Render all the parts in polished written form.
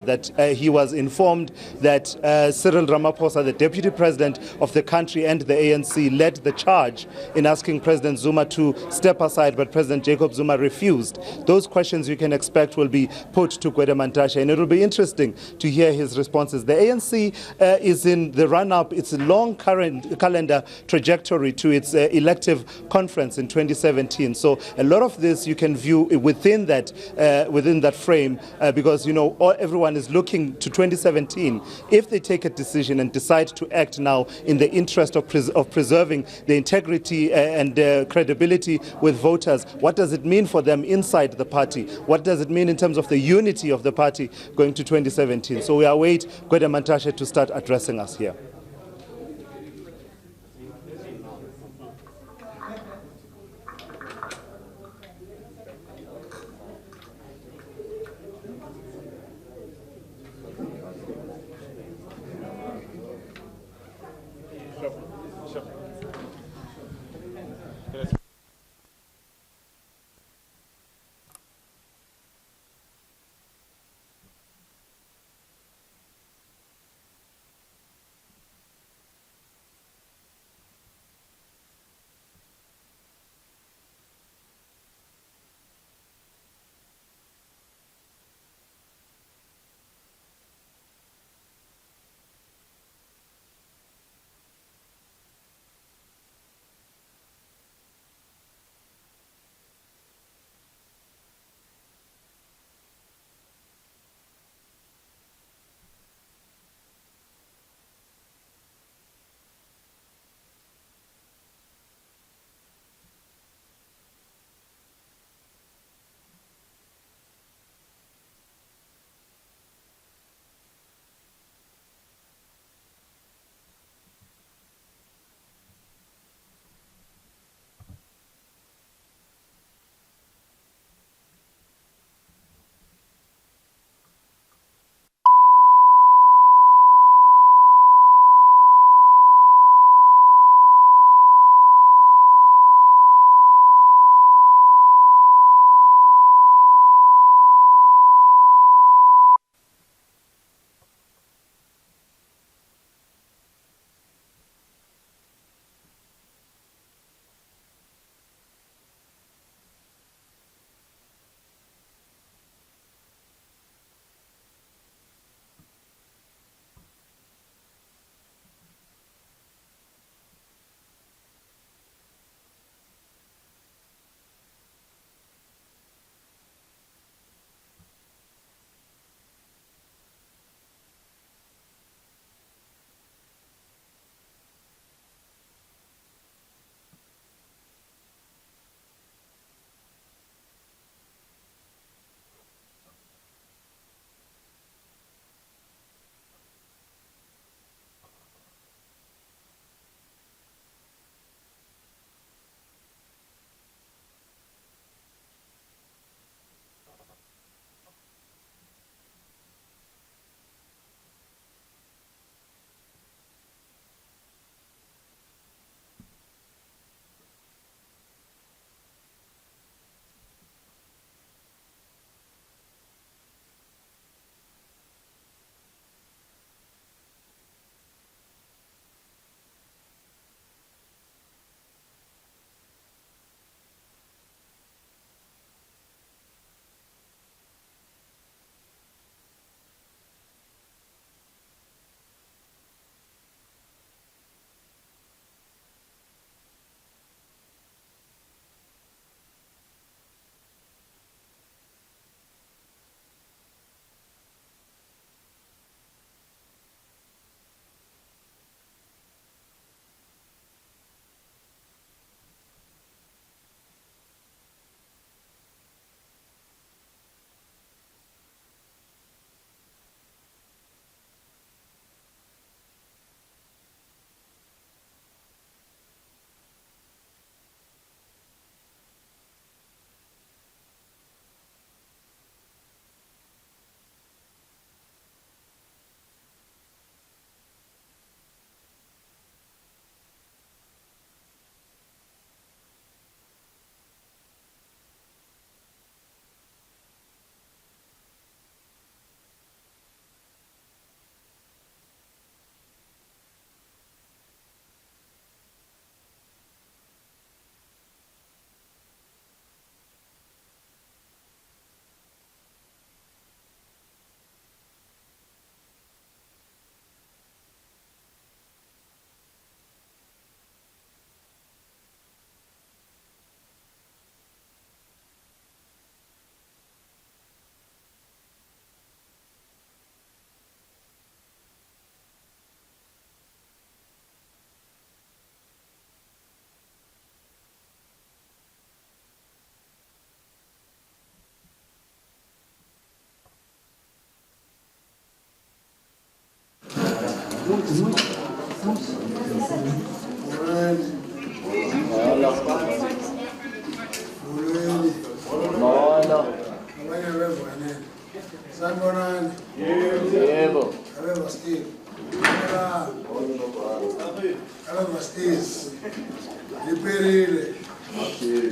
that he was informed that Cyril Ramaphosa, the deputy president of the country and the ANC, led the charge in asking President Zuma to step aside, but President Jacob Zuma refused. Those questions you can expect will be put to Gwede Mantashe, and it will be interesting to hear his responses. The ANC is in the run-up, its long current calendar trajectory to its elective conference in 2017. So a lot of this you can view within that frame, because everyone is looking to 2017. If they take a decision and decide to act now in the interest of preserving the integrity and credibility with voters, what does it mean for them inside the party? What does it mean in terms of the unity of the party going to 2017? So we await Gwede Mantashe to start addressing us here.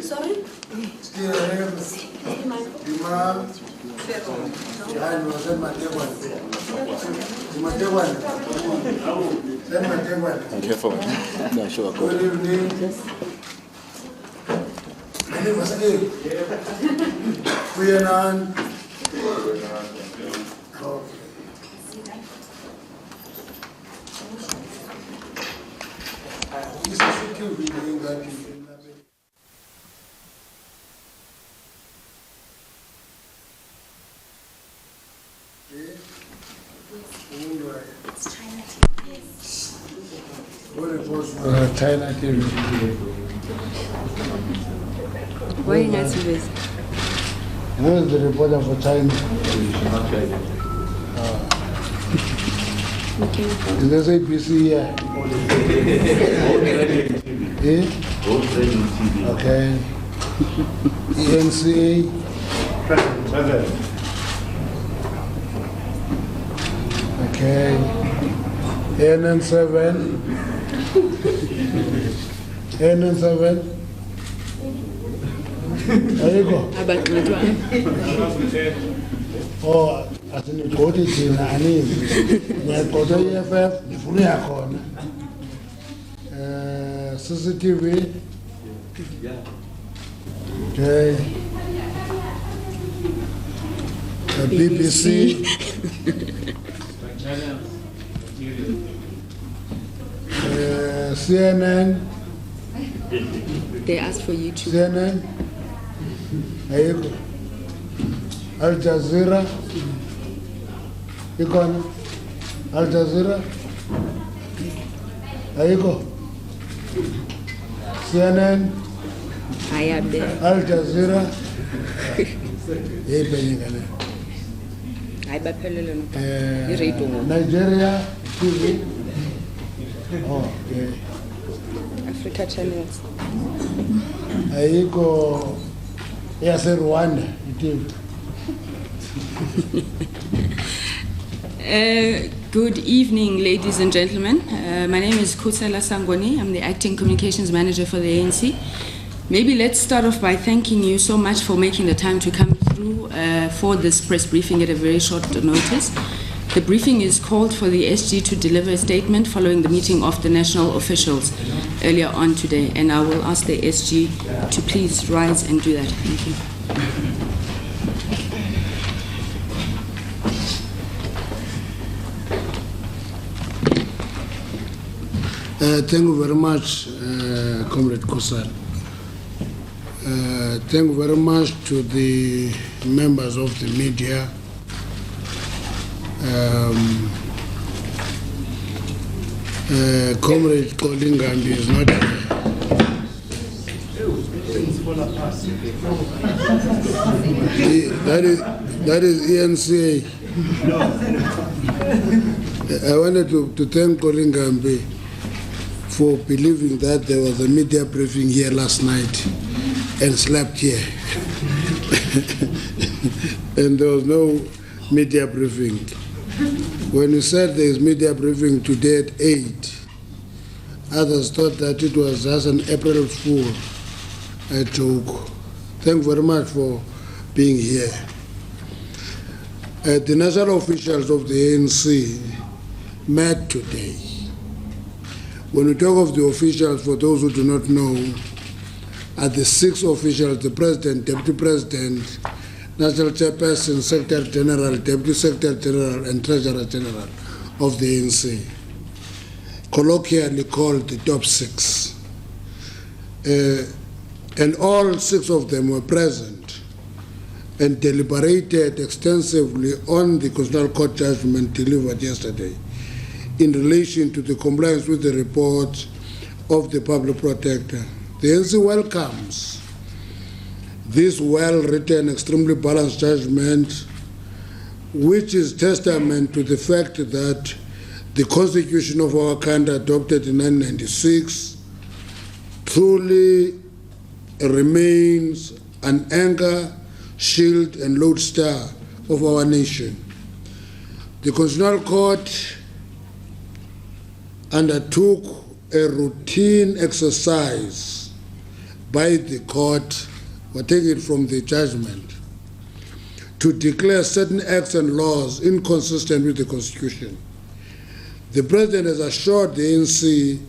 Sorry? Good evening. China TV. Why not this? Who is the reporter for China? Is this ABC here? Okay. ANC. Okay. NN7. NN7. There you go. Oh, I think go to China. I need. Go to EFF. Fully account. CCTV. Okay. BBC. CNN. They asked for you to. CNN. There you go. Al Jazeera. You go. Al Jazeera. There you go. CNN. I am there. Al Jazeera. Nigeria TV. Oh, okay. Africa channels. Aiko yes, Rwanda. Good evening, ladies and gentlemen. My name is Nkandla Sangoni. I'm the acting communications manager for the ANC. Maybe let's start off by thanking you so much for making the time to come through for this press briefing at a very short notice. The briefing is called for the SG to deliver a statement following the meeting of the national officials earlier on today, and I will ask the SG to please rise and do that. Thank you. Thank you very much, Comrade Kusal. Thank you very much to the members of the media. Comrade Kolingambi is not here. That is ANC. I wanted to thank Kolingambi for believing that there was a media briefing here last night and slept here. And there was no media briefing. When you said there is media briefing today at 8, others thought that it was just an April Fool joke. Thank you very much for being here. The national officials of the ANC met today. When we talk of the officials, for those who do not know, are the 6 officials: the President, Deputy President, National Chairperson, Secretary General, Deputy Secretary General, and Treasurer General of the ANC, colloquially called the top 6. And all 6 of them were present and deliberated extensively on the Constitutional Court judgment delivered yesterday in relation to the compliance with the report of the Public Protector. The ANC welcomes this well-written, extremely balanced judgment, which is testament to the fact that The Constitution of our country, adopted in 1996, truly remains an anchor, shield, and lodestar of our nation. The Constitutional Court undertook a routine exercise by the court, or take it from the judgment, to declare certain acts and laws inconsistent with the Constitution. The President has assured the ANC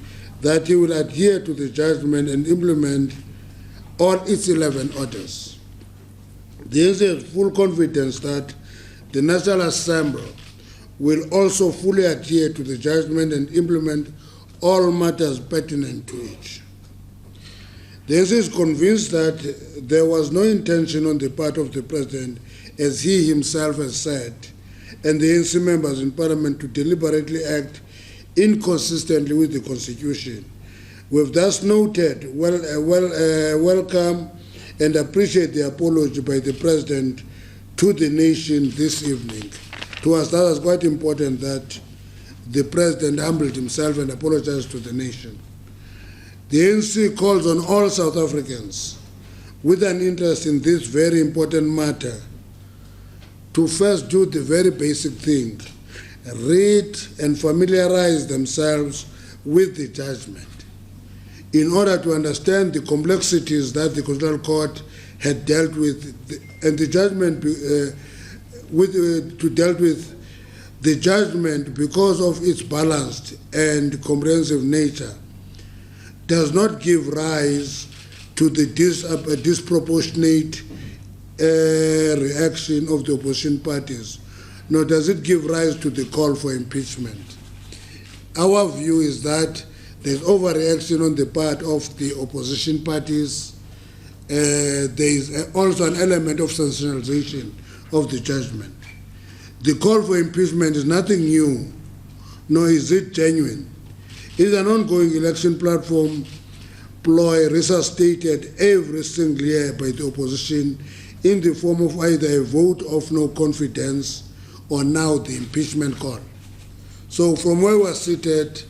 that he will adhere to the judgment and implement all its 11 orders. The ANC has full confidence that the National Assembly will also fully adhere to the judgment and implement all matters pertinent to it. The ANC is convinced that there was no intention on the part of the President, as he himself has said, and the ANC members in Parliament, to deliberately act inconsistently with the Constitution. We have thus noted, welcome and appreciate the apology by the President to the nation this evening. To us, that was quite important that the President humbled himself and apologized to the nation. The ANC calls on all South Africans with an interest in this very important matter to first do the very basic thing: read and familiarize themselves with the judgment in order to understand the complexities that the Constitutional Court had dealt with, and the judgment dealt with the judgment, because of its balanced and comprehensive nature, does not give rise to the disproportionate reaction of the opposition parties, nor does it give rise to the call for impeachment. Our view is that there's overreaction on the part of the opposition parties. There is also an element of sensationalization of the judgment. The call for impeachment is nothing new, nor is it genuine. It is an ongoing election platform ploy resuscitated every single year by the opposition in the form of either a vote of no confidence or now the impeachment call. So from where we're seated,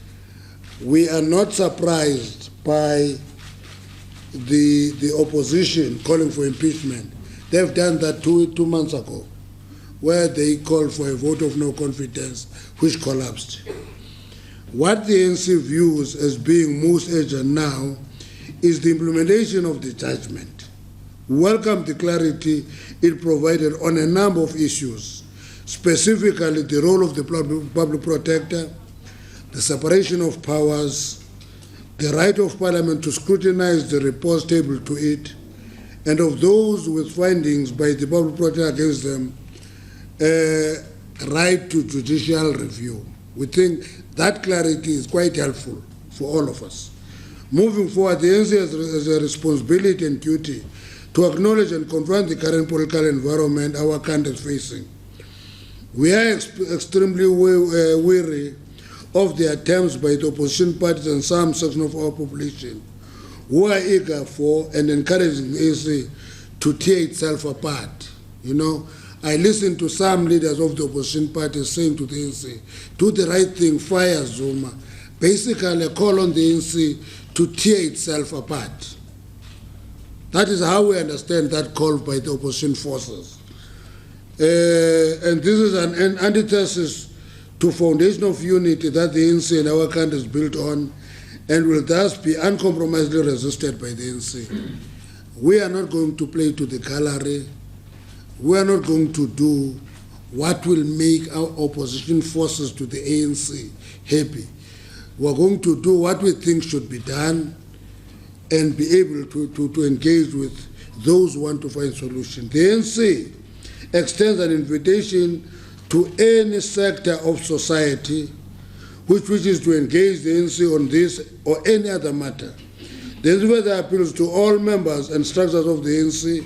we are not surprised by the opposition calling for impeachment. They've done that two months ago, where they called for a vote of no confidence, which collapsed. What the ANC views as being most urgent now is the implementation of the judgment. We welcome the clarity it provided on a number of issues, specifically the role of the public protector, the separation of powers, the right of Parliament to scrutinize the reports tabled to it, and of those with findings by the public protector against them, right to judicial review. We think that clarity is quite helpful for all of us. Moving forward, the ANC has a responsibility and duty to acknowledge and confront the current political environment our country is facing. We are extremely weary of the attempts by the opposition parties and some section of our population who are eager for and encouraging the ANC to tear itself apart. You know, I listened to some leaders of the opposition parties saying to the ANC, do the right thing, fire Zuma. Basically, a call on the ANC to tear itself apart. That is how we understand that call by the opposition forces. And this is an antithesis to foundation of unity that the ANC and our country is built on, and will thus be uncompromisingly resisted by the ANC. We are not going to play to the gallery. We are not going to do what will make our opposition forces to the ANC happy. We are going to do what we think should be done and be able to engage with those who want to find solutions. The ANC extends an invitation to any sector of society which wishes to engage the ANC on this or any other matter. The ANC further appeals to all members and structures of the ANC,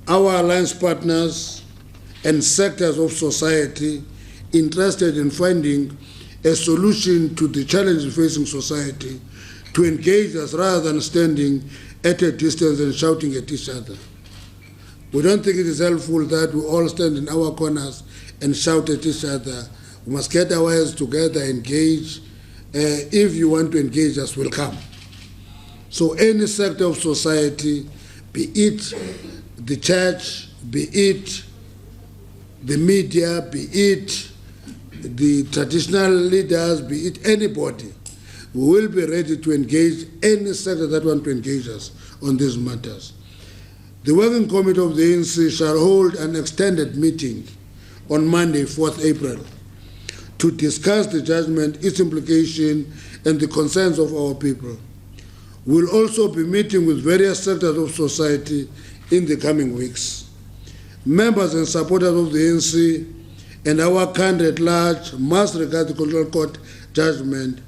our alliance partners, and sectors of society interested in finding a solution to the challenges facing society to engage us rather than standing at a distance and shouting at each other. We don't think it is helpful that we all stand in our corners and shout at each other We must get our heads together, engage. If you want to engage us, we'll come. So any sector of society, be it the church, be it the media, be it the traditional leaders, be it anybody, we will be ready to engage any sector that wants to engage us on these matters. The Working Committee of the ANC shall hold an extended meeting on Monday, 4th April, to discuss the judgment, its implication, and the concerns of our people. We'll also be meeting with various sectors of society in the coming weeks. Members and supporters of the ANC and our country at large must regard the Constitutional Court judgment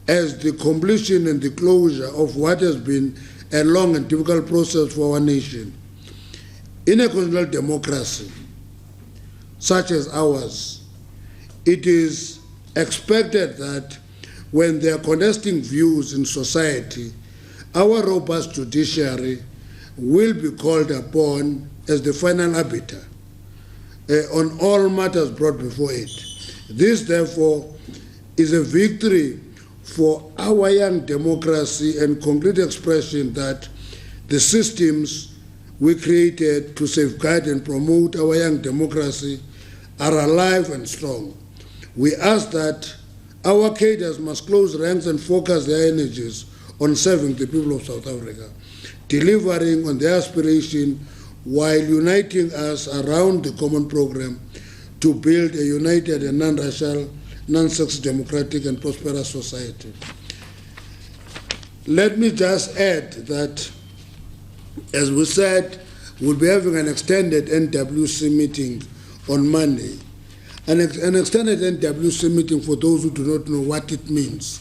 as the completion and the closure of what has been a long and difficult process for our nation. In a constitutional democracy such as ours, it is expected that when there are contesting views in society, our robust judiciary will be called upon as the final arbiter on all matters brought before it. This, therefore, is a victory for our young democracy and concrete expression that the systems we created to safeguard and promote our young democracy are alive and strong. We ask that our cadres must close ranks and focus their energies on serving the people of South Africa, delivering on their aspiration while uniting us around the common program to build a united and non-racial, non-sexist, democratic and prosperous society. Let me just add that, as we said, we'll be having an extended NWC meeting on Monday. An extended NWC meeting, for those who do not know what it means,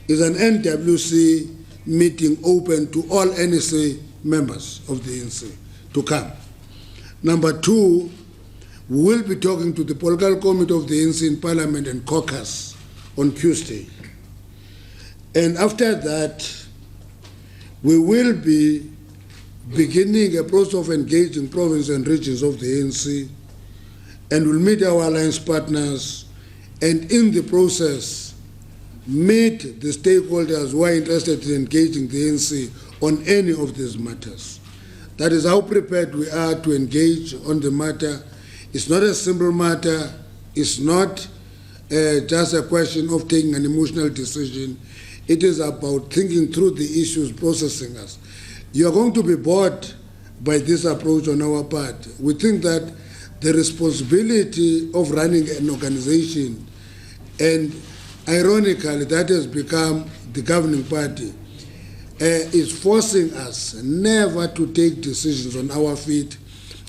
is an NWC meeting open to all NSA members of the ANC to come. Number two, we will be talking to the political committee of the ANC in Parliament and caucus on Tuesday. And after that, we will be beginning a process of engaging provinces and regions of the ANC, and we'll meet our alliance partners, and in the process, meet the stakeholders who are interested in engaging the ANC on any of these matters. That is how prepared we are to engage on the matter. It's not a simple matter. It's not just a question of taking an emotional decision. It is about thinking through the issues, processing us. You are going to be bored by this approach on our part. We think that the responsibility of running an organization, and ironically that has become the governing party, is forcing us never to take decisions on our feet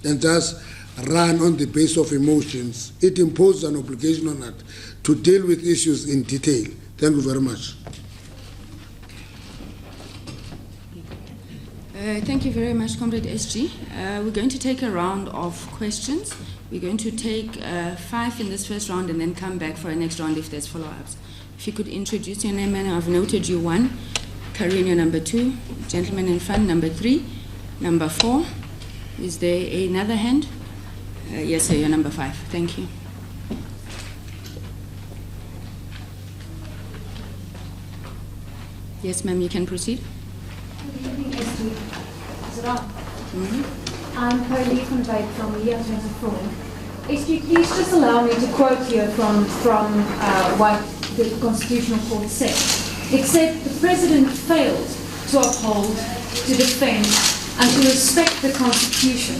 and just run on the basis of emotions. It imposes an obligation on us to deal with issues in detail. Thank you very much. Thank you very much, Comrade SG. We're going to take a round of questions. We're going to take 5 in this first round and then come back for a next round if there's follow-ups. If you could introduce your name, and I've noted you 1, Karina number 2, gentleman in front number 3, number 4. Is there another hand? Yes, sir, you're number 5. Thank you. Yes, ma'am, you can proceed. Good evening, SG. Is it on? I'm Kylie van Wyk from Media 24. SG, please just allow me to quote here from what the Constitutional Court said. It said the President failed to uphold, to defend, and to respect the Constitution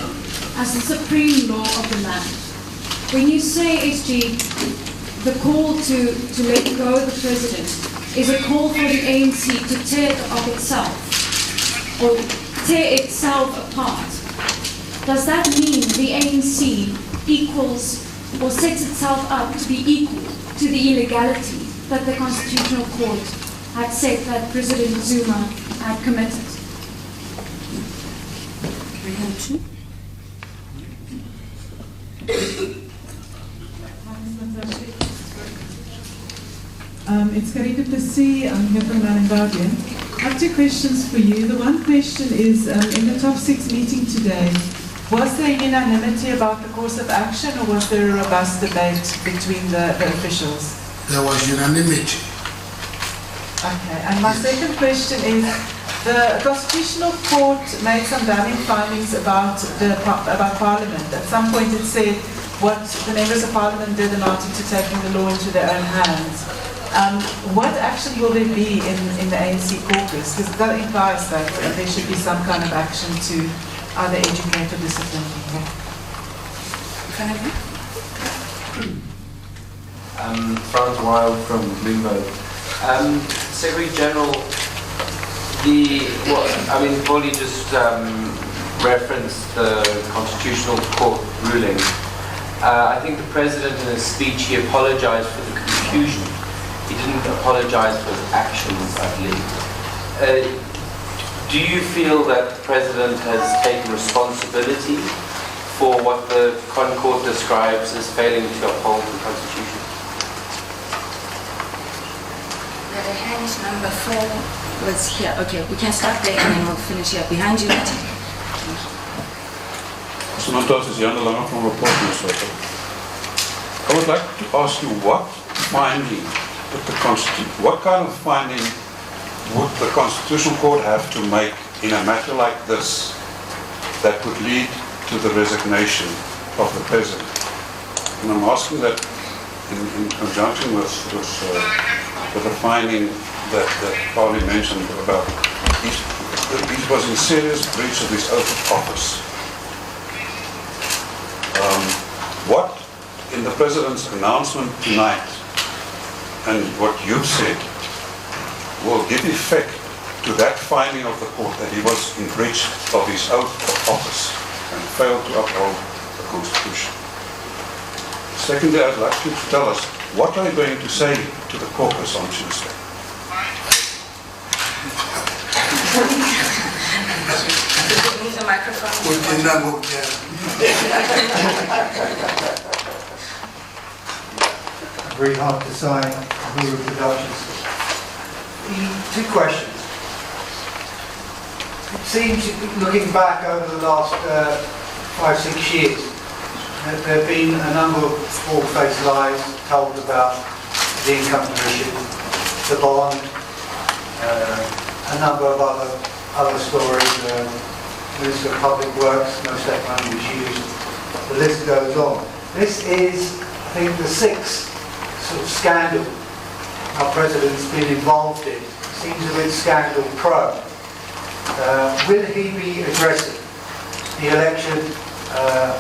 as the supreme law of the land. When you say, SG, the call to let go of the President is a call for the ANC to tear up itself, or tear itself apart, does that mean the ANC equals or sets itself up to be equal to the illegality that the Constitutional Court had said that President Zuma had committed? It's Karina Plessis, I'm here from London Guardian. I have 2 questions for you. The one question is, in the top 6 meeting today, Was there unanimity about the course of action, or was there a robust debate between the officials? There was unanimity. Okay, and my second question is, the Constitutional Court made some damning findings about Parliament. At some point it said what the members of Parliament did amounted to taking the law into their own hands. What action will there be in the ANC caucus? Because that implies that there should be some kind of action to either educate or discipline people. Franz Wild from Bloomberg. Secretary General, Polly just referenced the Constitutional Court ruling. I think the President in his speech, he apologized for the confusion. He didn't apologize for his actions, I believe. Do you feel that the President has taken responsibility for what the ConCourt describes as failing to uphold the Constitution? The hand number 4 was here. Okay, we can start there and then we'll finish here. Behind you, Letty. I would like to ask you what kind of finding would the Constitutional Court have to make in a matter like this that would lead to the resignation of the President? And I'm asking that in conjunction with the finding that Pauli mentioned about he was in serious breach of his oath of office. What in the President's announcement tonight and what you've said will give effect to that finding of the court that he was in breach of his oath of office and failed to uphold the Constitution? Secondly, I'd like you to tell us what are you going to say to the caucus on Tuesday? Use the microphone. Very hard to say who were productions. Two questions. It seems, looking back over the last 5-6 years, that there have been a number of bald-faced lies told about the income commission, the bond, a number of other stories. Minister of Public Works, no step money was used. The list goes on. This is, I think, the 6th sort of scandal our President's been involved in. Seems a bit scandal prone. Will he be addressing the election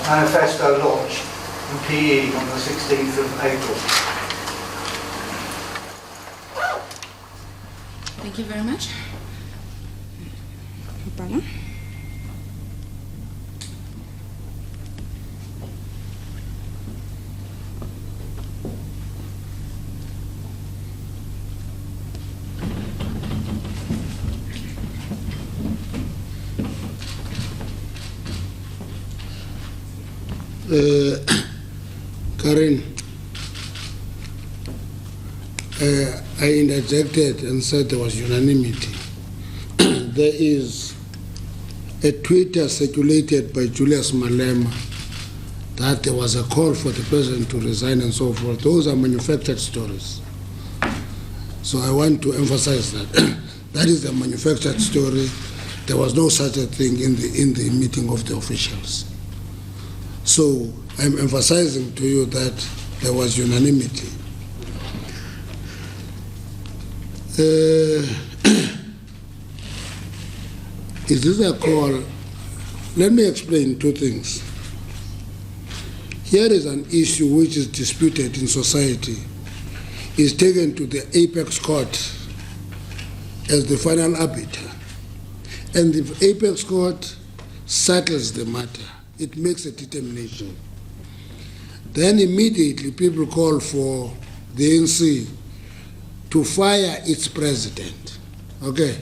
manifesto launch in PE on the 16th of April? Thank you very much. No problem. Karen, I interjected and said there was unanimity. There is a Twitter circulated by Julius Malema that there was a call for the President to resign and so forth. Those are manufactured stories. So I want to emphasize that. That is a manufactured story. There was no such a thing in the meeting of the officials. So I'm emphasizing to you that there was unanimity. Is this a call? Let me explain two things. Here is an issue which is disputed in society, is taken to the apex court as the final arbiter. And the apex court settles the matter. It makes a determination. Then immediately people call for the ANC to fire its president. Okay.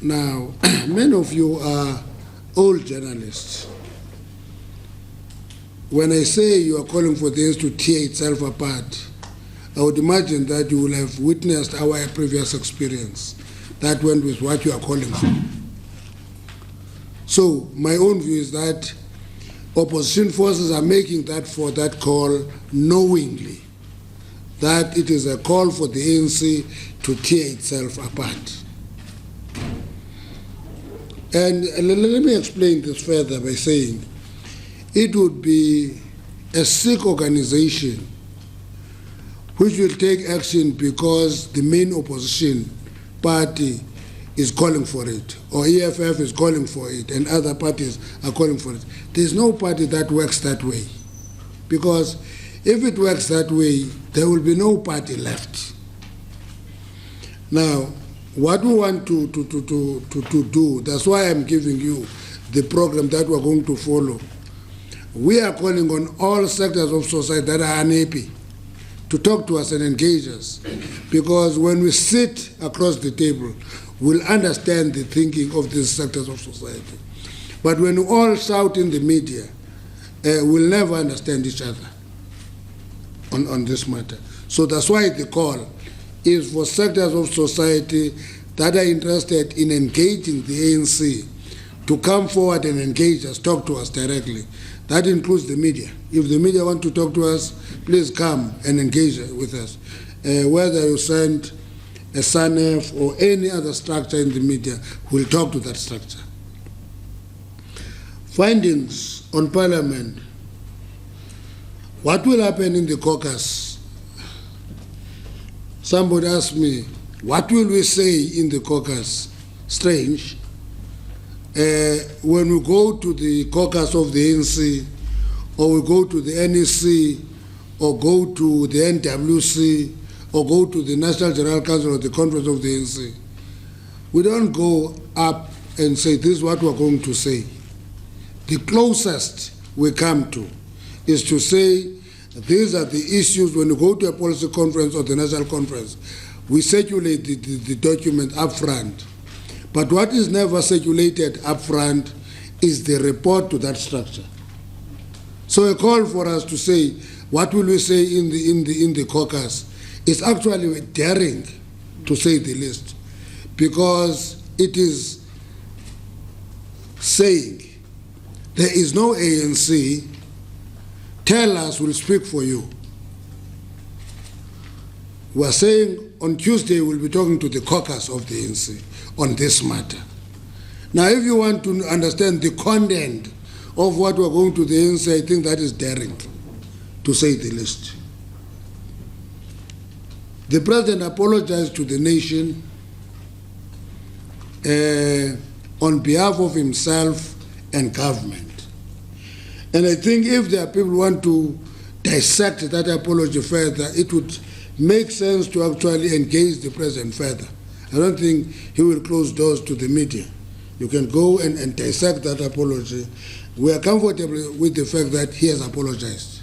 Now, many of you are old journalists. When I say you are calling for the ANC to tear itself apart, I would imagine that you will have witnessed our previous experience. That went with what you are calling for. So my own view is that opposition forces are making that call knowingly, that it is a call for the ANC to tear itself apart. And let me explain this further by saying it would be a sick organization which will take action because the main opposition party is calling for it, or EFF is calling for it, and other parties are calling for it. There's no party that works that way. Because if it works that way, there will be no party left. Now, what we want to do, that's why I'm giving you the program that we're going to follow. We are calling on all sectors of society that are unhappy to talk to us and engage us. Because when we sit across the table, we'll understand the thinking of these sectors of society. But when we all shout in the media, we'll never understand each other on this matter. So that's why the call is for sectors of society that are interested in engaging the ANC to come forward and engage us, talk to us directly. That includes the media. If the media want to talk to us, please come and engage with us. Whether you send a SANEF or any other structure in the media, we'll talk to that structure. Findings on Parliament. What will happen in the caucus? Somebody asked me, what will we say in the caucus? Strange. When we go to the caucus of the ANC, or we go to the NEC, or go to the NWC, or go to the National General Council or the Conference of the ANC, we don't go up and say, this is what we're going to say. The closest we come to is to say, these are the issues. When you go to a policy conference or the national conference, we circulate the document up front. But what is never circulated up front is the report to that structure. So a call for us to say, what will we say in the caucus, is actually daring, to say the least, because it is saying there is no ANC, tell us, we'll speak for you. We're saying on Tuesday we'll be talking to the caucus of the ANC on this matter. Now, if you want to understand the content of what we're going to the ANC, I think that is daring, to say the least. The President apologized to the nation on behalf of himself and government. And I think if there are people who want to dissect that apology further, it would make sense to actually engage the President further. I don't think he will close doors to the media. You can go and dissect that apology. We are comfortable with the fact that he has apologized.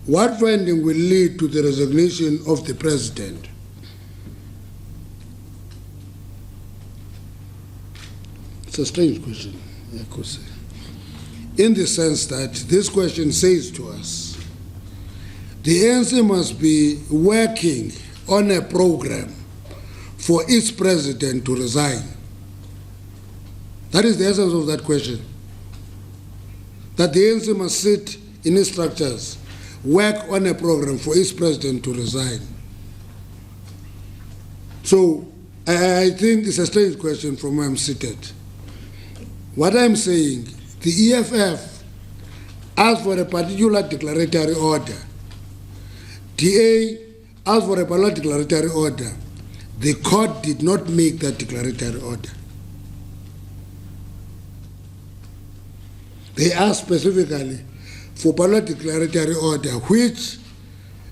What finding will lead to the resignation of the President? It's a strange question, I could say. In the sense that this question says to us, the ANC must be working on a program for its president to resign. That is the essence of that question. That the ANC must sit in its structures, work on a program for its president to resign. So I think it's a strange question from where I'm seated. What I'm saying, the EFF asked for a particular declaratory order. DA asked for a particular declaratory order. The court did not make that declaratory order. They asked specifically for particular declaratory order, which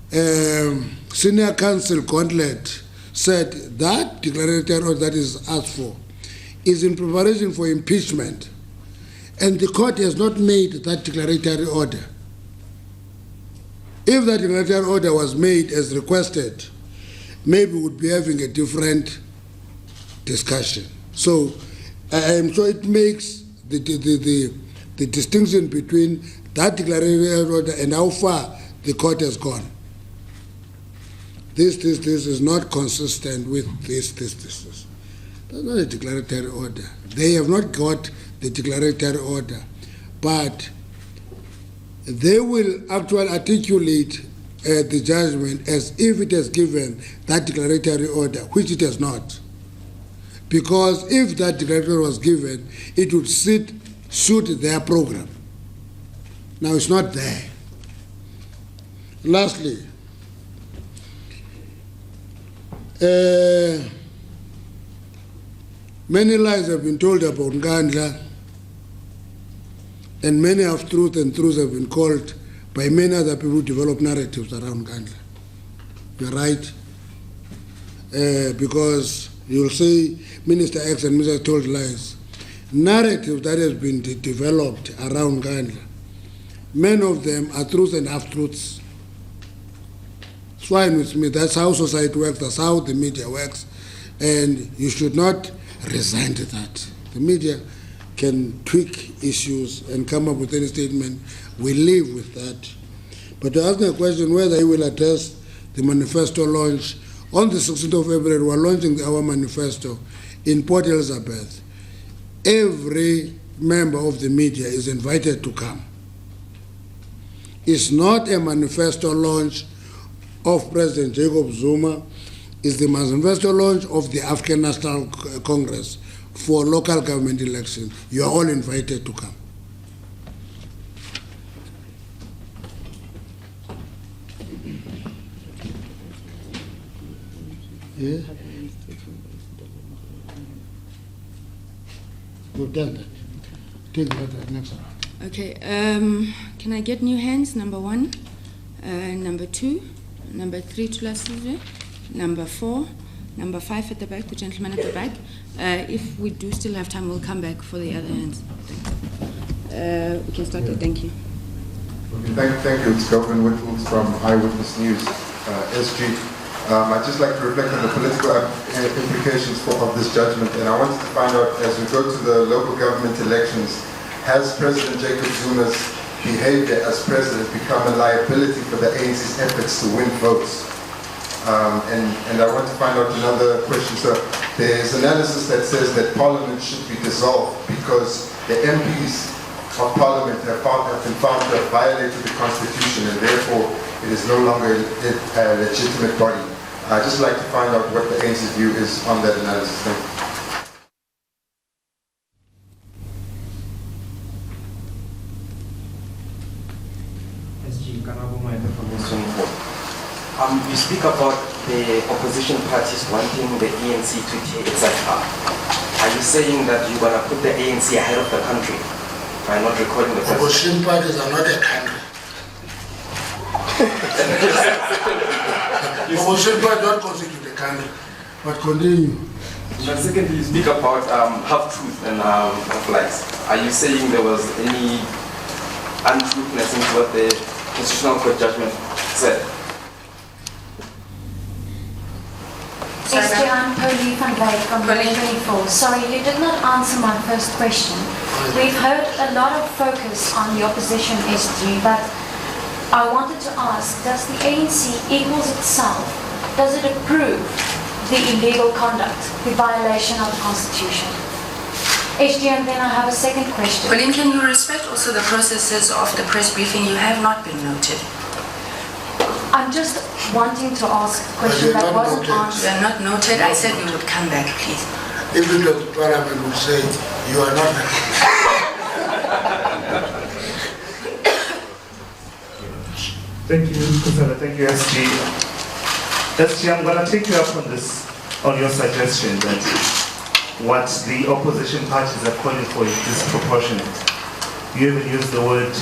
Senior Counsel Nkandla said that declaratory order that is asked for is in preparation for impeachment, and the court has not made that declaratory order. If that declaratory order was made as requested, maybe we would be having a different discussion. So it makes the distinction between that declaratory order and how far the court has gone. This is not consistent with this. That's not a declaratory order. They have not got the declaratory order, but they will actually articulate the judgment as if it has given that declaratory order, which it has not. Because if that declaratory was given, it would suit their program. Now it's not there. Lastly, many lies have been told about Nkandla, and many half-truths and truths have been called by many other people who develop narratives around Nkandla. You're right, because you'll say Minister X and Minister told lies. Narratives that has been developed around Nkandla, many of them are truths and half-truths. It's fine with me. That's how society works. That's how the media works. And you should not resign to that. The media can tweak issues and come up with any statement. We live with that. But to ask me a question whether he will address the manifesto launch, on the 16th of February, we're launching our manifesto in Port Elizabeth. Every member of the media is invited to come. It's not a manifesto launch of President Jacob Zuma, it's the manifesto launch of the African National Congress for local government elections. You are all invited to come. Yeah? We've done that. Take that next one. Okay, can I get new hands? Number 1, number 2, number 3, Tulasizwe, number 4, number 5 at the back, the gentleman at the back. If we do still have time, we'll come back for the other hands. We can start there, thank you. Okay, thank you. It's Kelvin Whitfield from Eyewitness News, SG. I'd just like to reflect on the political implications of this judgment, and I wanted to find out, as we go to the local government elections, has President Jacob Zuma's behavior as president become a liability for the ANC's efforts to win votes? And I want to find out another question. So there's analysis that says that Parliament should be dissolved because the MPs of Parliament have been found to have violated the Constitution, and therefore it is no longer a legitimate body. I'd just like to find out what the ANC's view is on that analysis. Thank you. You speak about the opposition parties wanting the ANC to take its side. Are you saying that you're going to put the ANC ahead of the country by not recording the opposition parties are not a country. Opposition parties don't constitute a country. But continue. But secondly, you speak about half-truth and half-lies. Are you saying there was any untruthness in what the Constitutional Court judgment said? SG, I'm Pauline van Wyk from 24. Sorry, you did not answer my first question. We've heard a lot of focus on the opposition, SG, but I wanted to ask, does the ANC equals itself, does it approve the illegal conduct, the violation of the Constitution? SG, and then I have a second question. Pauline, can you respect also the processes of the press briefing? You have not been noted. I'm just wanting to ask a question that wasn't answered. You are not noted. I said we would come back, please. If it was the Parliament would say, you are not. Thank you, Kusala. Thank you, SG. SG, I'm going to take you up on this, on your suggestion that what the opposition parties are calling for is disproportionate. You even used the word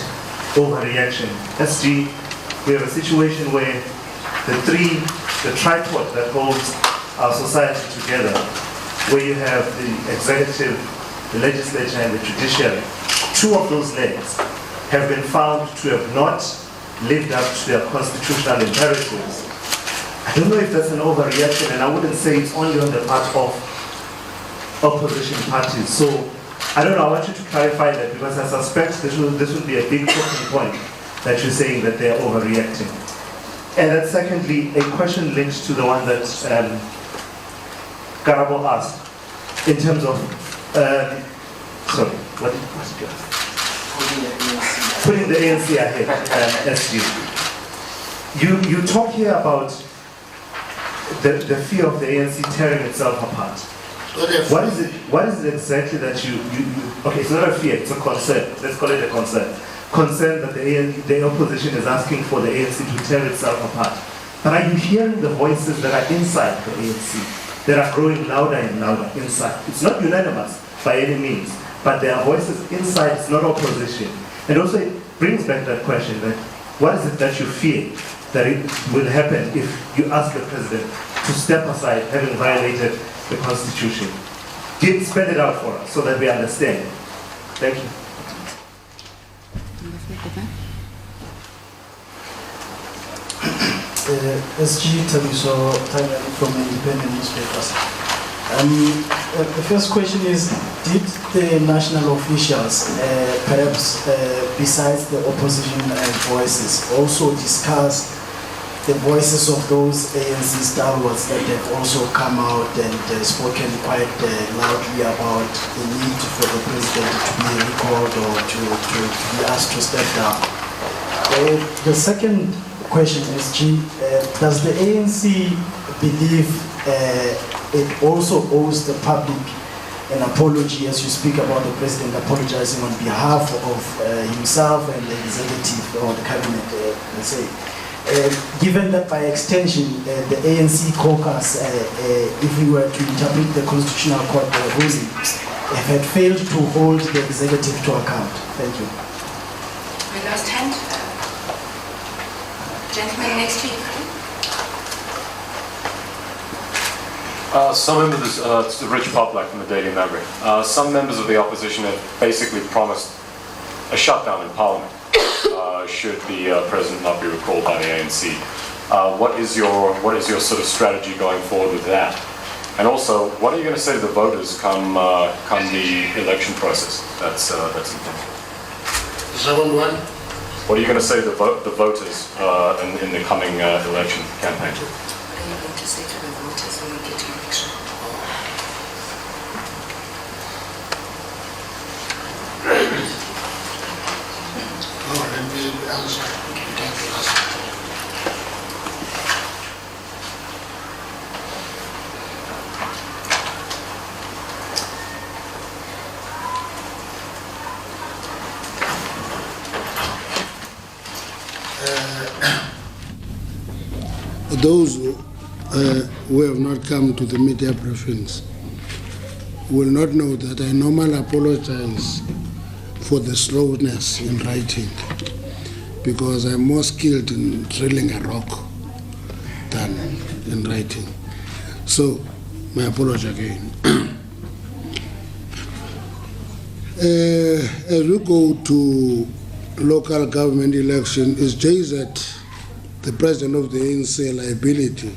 overreaction. SG, we have a situation where the tripod that holds our society together, where you have the executive, the legislature, and the judiciary, two of those legs have been found to have not lived up to their constitutional imperatives. I don't know if that's an overreaction, and I wouldn't say it's only on the part of opposition parties. So I don't know, I want you to clarify that, because I suspect this will be a big talking point, that you're saying that they're overreacting. And then secondly, a question linked to the one that Karabo asked. in terms of, sorry, what did you ask? Putting the ANC ahead, SG. You talk here about the fear of the ANC tearing itself apart. What is it exactly that you okay, it's not a fear, it's a concern. Let's call it a concern. Concern that the opposition is asking for the ANC to tear itself apart. But are you hearing the voices that are inside the ANC, that are growing louder and louder inside? It's not unanimous by any means, but there are voices inside, it's not opposition. And also it brings back that question that what is it that you fear that it will happen if you ask the president to step aside having violated the Constitution? Spell it out for us so that we understand. Thank you. SG Tabiso from the Independent Newspapers. The first question is, did the national officials, perhaps besides the opposition voices, also discuss the voices of those ANC stalwarts that have also come out and spoken quite loudly about the need for the president to be recalled or to be asked to step down? The second question is, does the ANC believe it also owes the public an apology, as you speak about the president apologizing on behalf of himself and the executive or the cabinet, let's say? Given that by extension, the ANC caucus, if we were to interpret the Constitutional Court ruling, had failed to hold the executive to account. Thank you. My last hand. Gentleman next to you. Some members, it's Rich Poplack from the Daily Maverick. Some members of the opposition have basically promised a shutdown in Parliament should the president not be recalled by the ANC. What is your sort of strategy going forward with that? And also, what are you going to say to the voters come the election process? That's important. The second one. What are you going to say to the voters in the coming election campaign? What are you going to say to the voters when we get to election? Let me answer. Those who have not come to the media briefings will not know that I normally apologize for the slowness in writing, because I'm more skilled in drilling a rock than in writing. So, my apology again. As we go to local government election, is JZ, the president of the ANC, liability?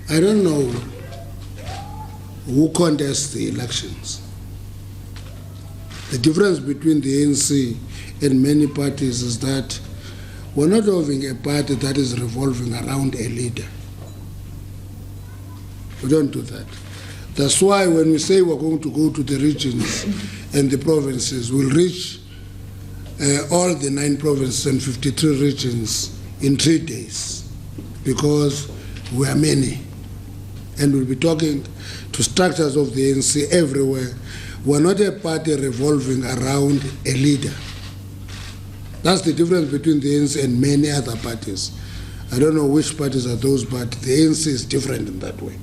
I don't know who contests the elections. The difference between the ANC and many parties is that we're not having a party that is revolving around a leader. We don't do that. That's why when we say we're going to go to the regions and the provinces, we'll reach all the 9 provinces and 53 regions in 3 days, because we are many. And we'll be talking to structures of the ANC everywhere. We're not a party revolving around a leader. That's the difference between the ANC and many other parties. I don't know which parties are those, but the ANC is different in that way.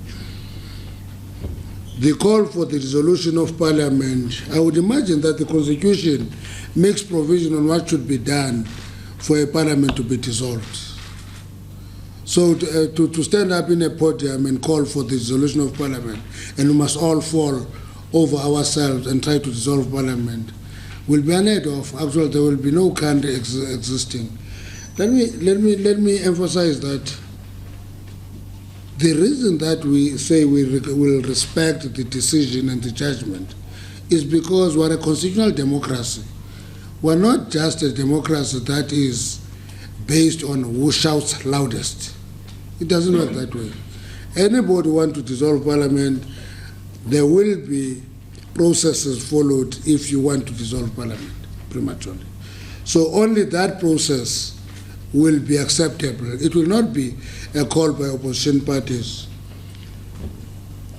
The call for the dissolution of Parliament, I would imagine that the Constitution makes provision on what should be done for a Parliament to be dissolved. So to stand up in a podium and call for the dissolution of Parliament, and we must all fall over ourselves and try to dissolve Parliament, will be unheard of. Actually, there will be no country existing. Let me emphasize that the reason that we say we will respect the decision and the judgment is because we're a constitutional democracy. We're not just a democracy that is based on who shouts loudest. It doesn't work that way. anybody want to dissolve parliament, there will be processes followed if you want to dissolve parliament prematurely. So only that process will be acceptable. It will not be a call by opposition parties.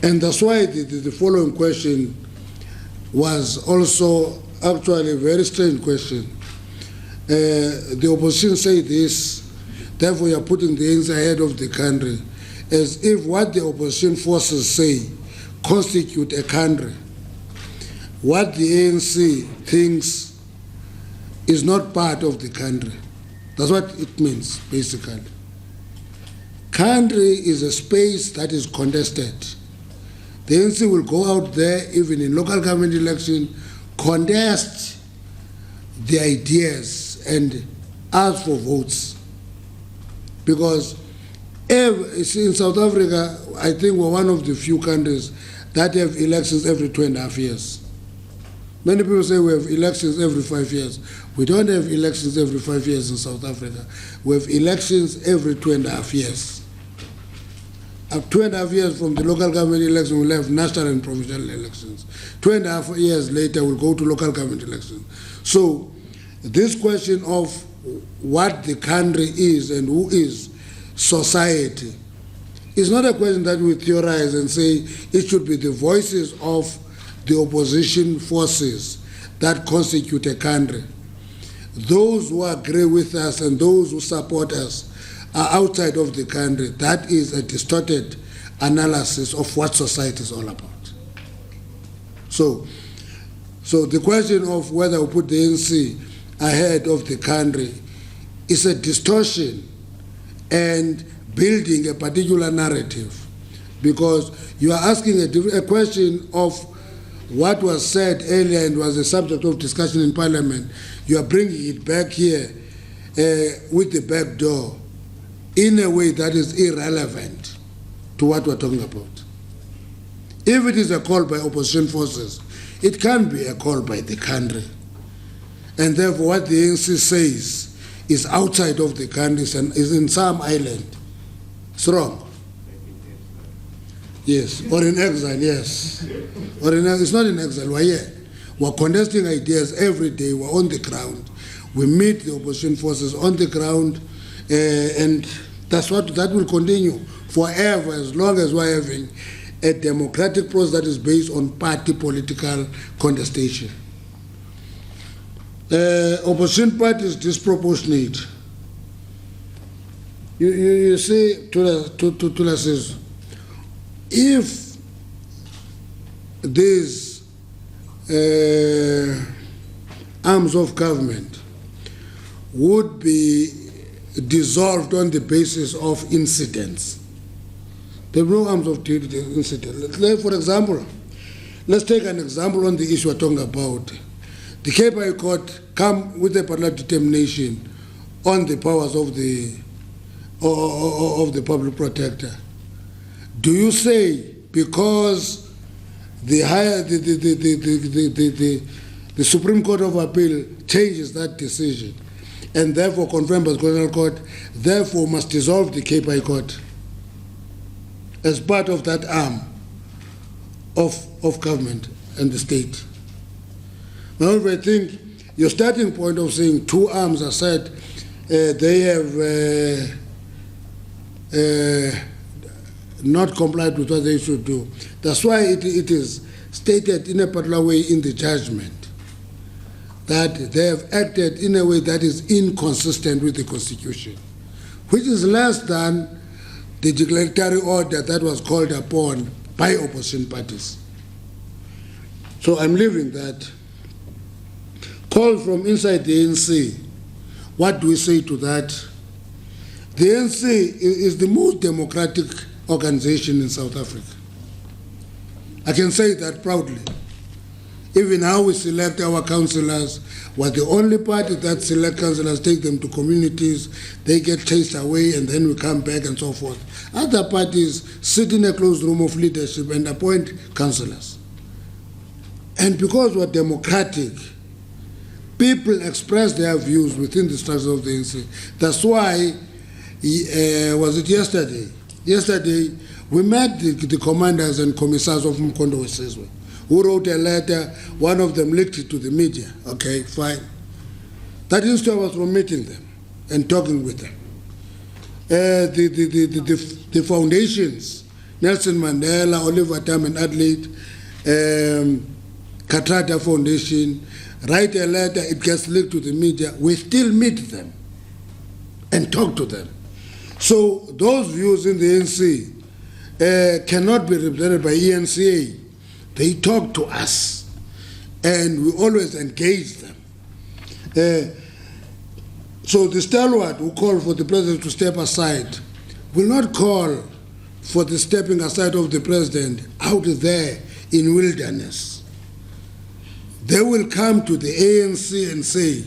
And that's why the following question was also actually a very strange question. The opposition say this, therefore you are putting the ANC ahead of the country, as if what the opposition forces say constitute a country. What the ANC thinks is not part of the country. That's what it means, basically. Country is a space that is contested. The ANC will go out there, even in local government election, contest the ideas and ask for votes. Because in South Africa, I think we're one of the few countries that have elections every 2.5 years. Many people say we have elections every 5 years. We don't have elections every 5 years in South Africa. We have elections every 2.5 years. After 2.5 years from the local government election, we'll have national and provincial elections. 2.5 years later, we'll go to local government elections. So this question of what the country is and who is society is not a question that we theorize and say it should be the voices of the opposition forces that constitute a country. Those who agree with us and those who support us are outside of the country. That is a distorted analysis of what society is all about. So the question of whether we put the ANC ahead of the country is a distortion and building a particular narrative, because you are asking a question of what was said earlier and was a subject of discussion in Parliament. You are bringing it back here with the back door in a way that is irrelevant to what we're talking about. If it is a call by opposition forces, it can be a call by the country. And therefore what the ANC says is outside of the country and is in some island. It's wrong. Yes, or in exile, yes. Or it's not in exile, we're here. We're contesting ideas every day, we're on the ground. We meet the opposition forces on the ground, and that will continue forever as long as we're having a democratic process that is based on party political contestation. Opposition parties disproportionate. You see, Tula says, if these arms of government would be dissolved on the basis of incidents, there are no arms of incidents. For example, let's take an example on the issue we're talking about. The Cape High Court come with a particular determination on the powers of the public protector. Do you say because the Supreme Court of Appeal changes that decision and therefore confirmed by the Constitutional Court, therefore must dissolve the Cape High Court as part of that arm of government and the state? However, I think your starting point of saying two arms are said, they have not complied with what they should do. That's why it is stated in a particular way in the judgment that they have acted in a way that is inconsistent with the Constitution, which is less than the declaratory order that was called upon by opposition parties. So I'm leaving that. Call from inside the ANC. What do we say to that? The ANC is the most democratic organization in South Africa. I can say that proudly. Even how we select our councillors, we're the only party that select councillors, take them to communities, they get chased away and then we come back and so forth. Other parties sit in a closed room of leadership and appoint councillors. And because we're democratic, people express their views within the structure of the ANC. That's why, was it yesterday? Yesterday, We met the commanders and commissars of Mkondo Wesizwe, who wrote a letter, one of them leaked it to the media. Okay, fine. That didn't stop us from meeting them and talking with them. The foundations, Nelson Mandela, Oliver Tambo Adelaide, Katrata Foundation, write a letter, it gets leaked to the media, we still meet them and talk to them. So those views in the ANC cannot be represented by ENCA. They talk to us and we always engage them. So the stalwart who called for the president to step aside will not call for the stepping aside of the president out there in wilderness. They will come to the ANC and say,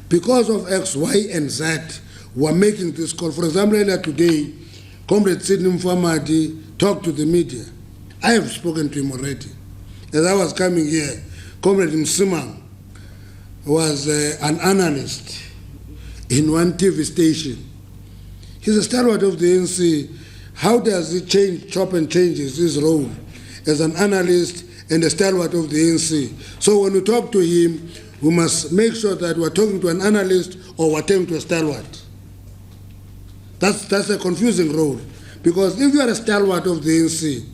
because of X, Y, and Z, we're making this call. For example, earlier today, Comrade Sidney Mfamadi talked to the media. I have spoken to him already. As I was coming here, Comrade Msimang was an analyst in one TV station. He's a stalwart of the ANC. How does he chop and changes his role as an analyst and a stalwart of the ANC? So when we talk to him, we must make sure that we're talking to an analyst or we're talking to a stalwart. That's a confusing role. Because if you are a stalwart of the ANC,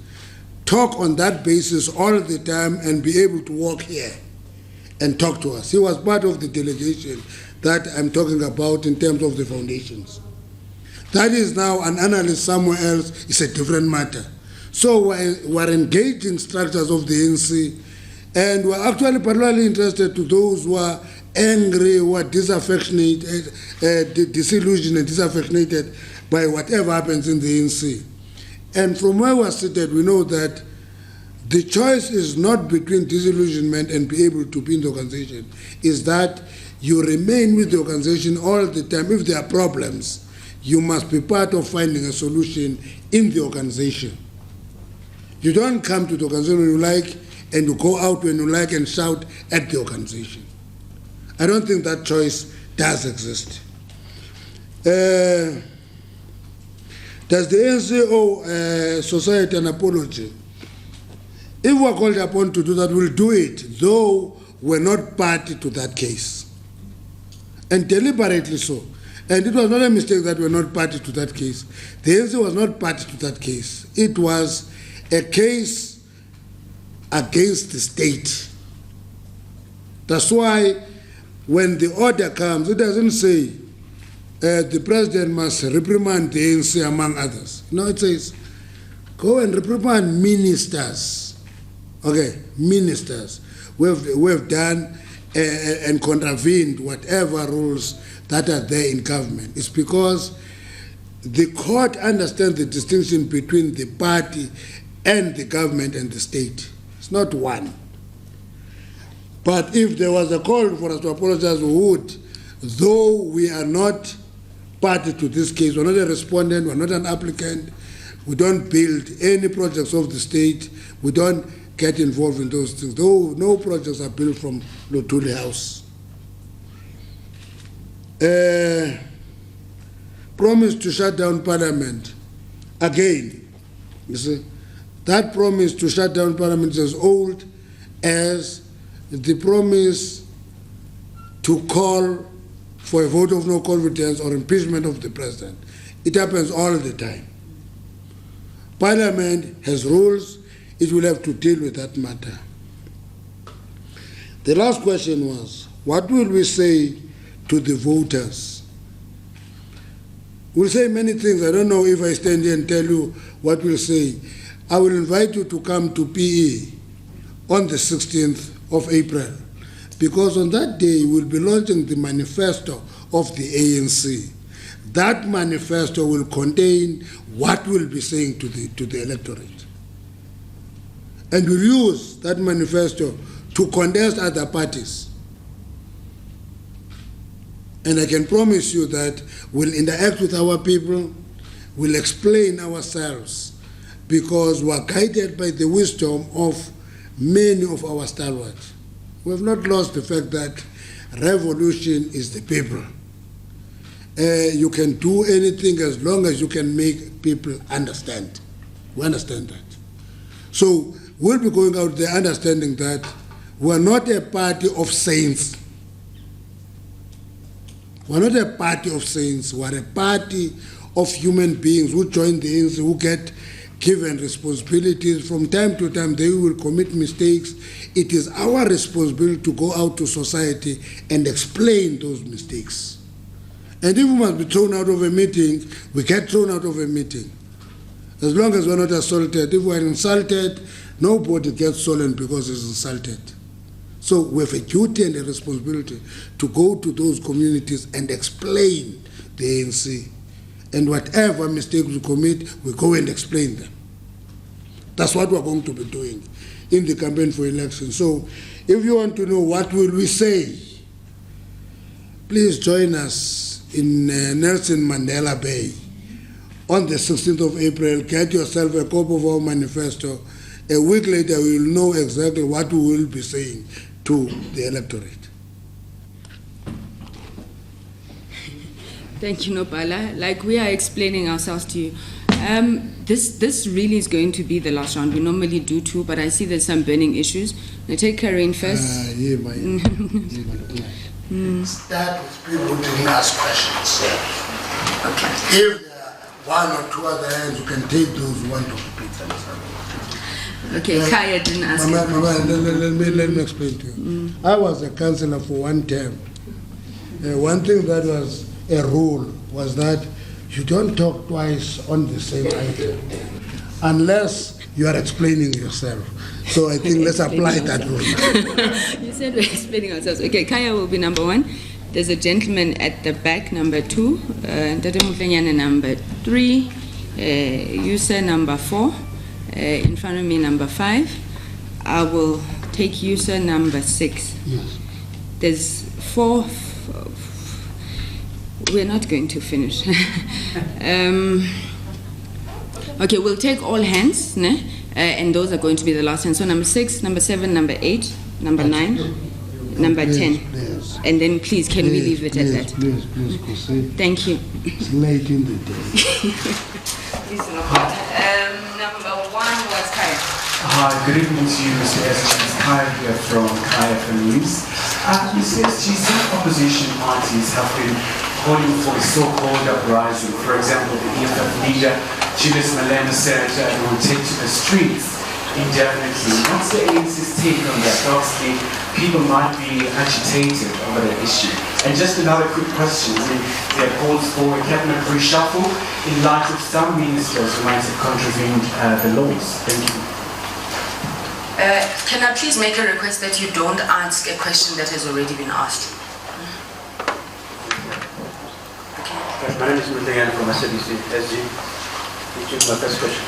talk on that basis all the time and be able to walk here and talk to us. He was part of the delegation that I'm talking about in terms of the foundations. That is now an analyst somewhere else, it's a different matter. So we're engaging structures of the ANC, and we're actually particularly interested to those who are angry, who are disaffectionated, disillusioned and disaffectionated by whatever happens in the ANC. And from where we're seated, we know that the choice is not between disillusionment and be able to be in the organization, is that you remain with the organization all the time. If there are problems, you must be part of finding a solution in the organization. You don't come to the organization when you like and you go out when you like and shout at the organization. I don't think that choice does exist. Does the ANC owe society an apology? If we're called upon to do that, we'll do it, though we're not party to that case. And deliberately so. And it was not a mistake that we're not party to that case. The ANC was not party to that case. It was a case against the state. That's why when the order comes, it doesn't say the president must reprimand the ANC among others. No, it says go and reprimand ministers. Okay, ministers. We've done and contravened whatever rules that are there in government. It's because the court understands the distinction between the party and the government and the state. It's not one. But if there was a call for us to apologize, we would, though we are not party to this case, we're not a respondent, we're not an applicant, we don't build any projects of the state, we don't get involved in those things, though no projects are built from Luthuli House. Promise to shut down Parliament. Again, you see, that promise to shut down Parliament is as old as the promise to call for a vote of no confidence or impeachment of the president. It happens all the time. Parliament has rules, it will have to deal with that matter. The last question was, what will we say to the voters? We'll say many things. I don't know if I stand here and tell you what we'll say. I will invite you to come to PE on the 16th of April, because on that day we'll be launching the manifesto of the ANC. That manifesto will contain what we'll be saying to the electorate. And we'll use that manifesto to contest other parties. And I can promise you that we'll interact with our people, we'll explain ourselves, because we're guided by the wisdom of many of our stalwarts. We have not lost the fact that revolution is the people. You can do anything as long as you can make people understand. We understand that. So we'll be going out there understanding that we're not a party of saints. We're not a party of saints. We're a party of human beings who join the ANC, who get given responsibilities. From time to time, they will commit mistakes. It is our responsibility to go out to society and explain those mistakes. And if we must be thrown out of a meeting, we get thrown out of a meeting. As long as we're not assaulted. If we're insulted, nobody gets stolen because he's insulted. So we have a duty and a responsibility to go to those communities and explain the ANC. And whatever mistakes we commit, we go and explain them. That's what we're going to be doing in the campaign for election. So if you want to know what will we say, please join us in Nelson Mandela Bay on the 16th of April. Get yourself a copy of our manifesto. A week later, we will know exactly what we will be saying to the electorate. Thank you, Nopala. Like we are explaining ourselves to you, this really is going to be the last round. We normally do two, but I see there's some burning issues. Now take Karine first. Start with people who didn't ask questions. Okay. If there are one or two other hands, you can take those who want to repeat themselves. Okay, Kaya didn't ask. Let me explain to you. I was a councillor for one term. One thing that was a rule was that you don't talk twice on the same item unless you are explaining yourself. So I think let's apply that rule. You said we're explaining ourselves. Okay, Kaya will be number one. There's a gentleman at the back, number two. Tate Mutlenyane, number three. User, number four. In front of me, number five. I will take user number six. Yes. There's four. We're not going to finish. Okay, we'll take all hands, ne? And those are going to be the last hands. So number 6, number 7, number 8, number 9, number 10. Please. And then please, can we leave it at that? Please, Kusei. Thank you. It's late in the day. Number 1 was Kaya. Hi, good evening to you, Mr. SG. It's Kaya here from KFM News. Mr. SG, some opposition parties have been calling for a so-called uprising. For example, the EFF leader, Julius Malema, said they will take to the streets indefinitely. What's the ANC's take on that? Obviously, people might be agitated over the issue. And just another quick question. There are calls for a cabinet reshuffle in light of some ministers who might have contravened the laws. Thank you. Can I please make a request that you don't ask a question that has already been asked? My name is Nkandla from SABC SG. Which is my first question.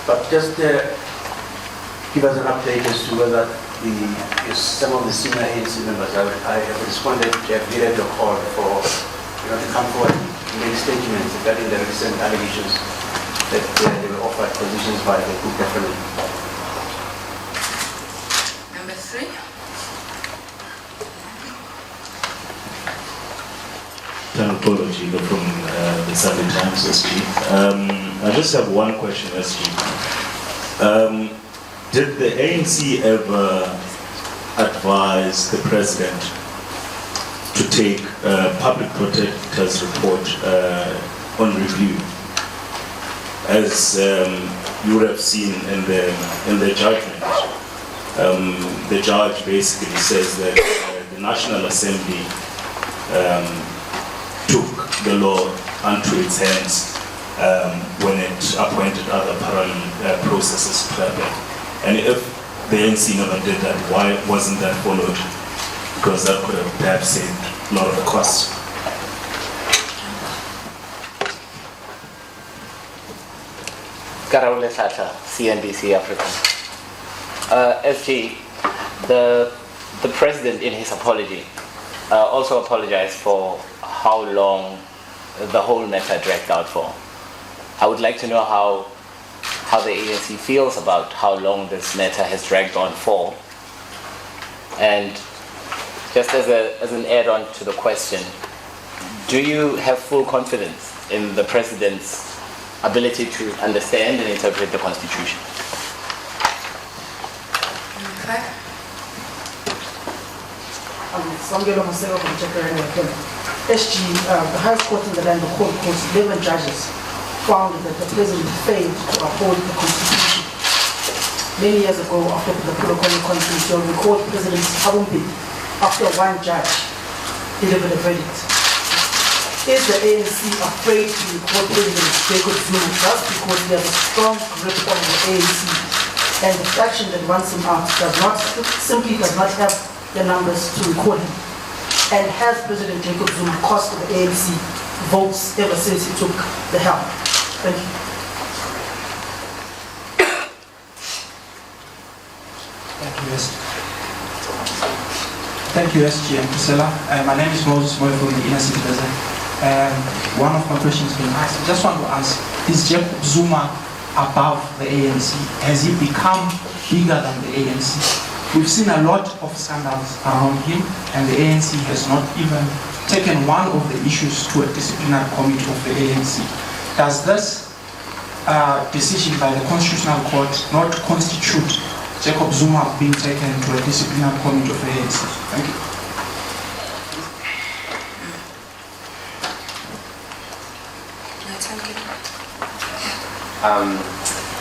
But just give us an update as to whether some of the senior ANC members I have responded to have needed a call for to come forward and make statements regarding the recent allegations that they were offered positions by the group referendum. Number 3. Apology from the Sunday Times, SG. I just have one question, SG. Did the ANC ever advise the president to take public protector's report on review? As you would have seen in the judgment, the judge basically says that the National Assembly took the law unto its hands when it appointed other parallel processes to happen. And if the ANC never did that, why wasn't that followed? Because that could have perhaps saved a lot of costs. Karaule Sata, CNBC Africa. SG, the president in his apology also apologized for how long the whole matter dragged out for. I would like to know how the ANC feels about how long this matter has dragged on for. And just as an add-on to the question, do you have full confidence in the president's ability to understand and interpret the Constitution. Okay. SG, the highest court in the land, the court, 11 judges found that the president failed to uphold the Constitution. Many years ago, after the Nkandla ConCourt, you'll recall President Habumbi, after one judge delivered a verdict. Is the ANC afraid to recall President Jacob Zuma just because he has a strong grip on the ANC and the faction that wants him out simply does not have the numbers to recall him? And has President Jacob Zuma cost the ANC votes ever since he took the helm? Thank you. Thank you, SG and Priscilla. My name is Moses Moy from the Inner City Basin. One of my questions has been asked. I just want to ask, is Jacob Zuma above the ANC? Has he become bigger than the ANC? We've seen a lot of scandals around him, and the ANC has not even taken one of the issues to a disciplinary committee of the ANC. Does this decision by the Constitutional Court not constitute Jacob Zuma being taken to a disciplinary committee of the ANC? Thank you.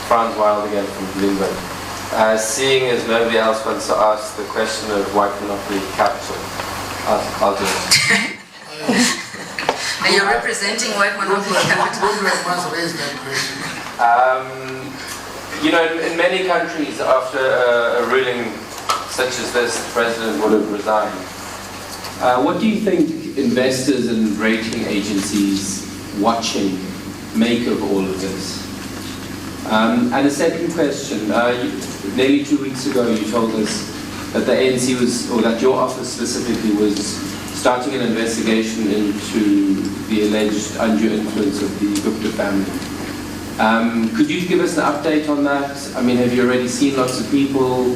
Franz Wild again from Bloomberg. Seeing as nobody else wants to ask the question of white monopoly capital, I'll do it. Are you representing white monopoly capital? You know, in many countries, after a ruling such as this, the president would have resigned. What do you think investors and rating agencies watching make of all of this? And a second question, nearly 2 weeks ago you told us that the ANC was, or that your office specifically was starting an investigation into the alleged undue influence of the Gupta family. Could you give us an update on that? I mean, have you already seen lots of people?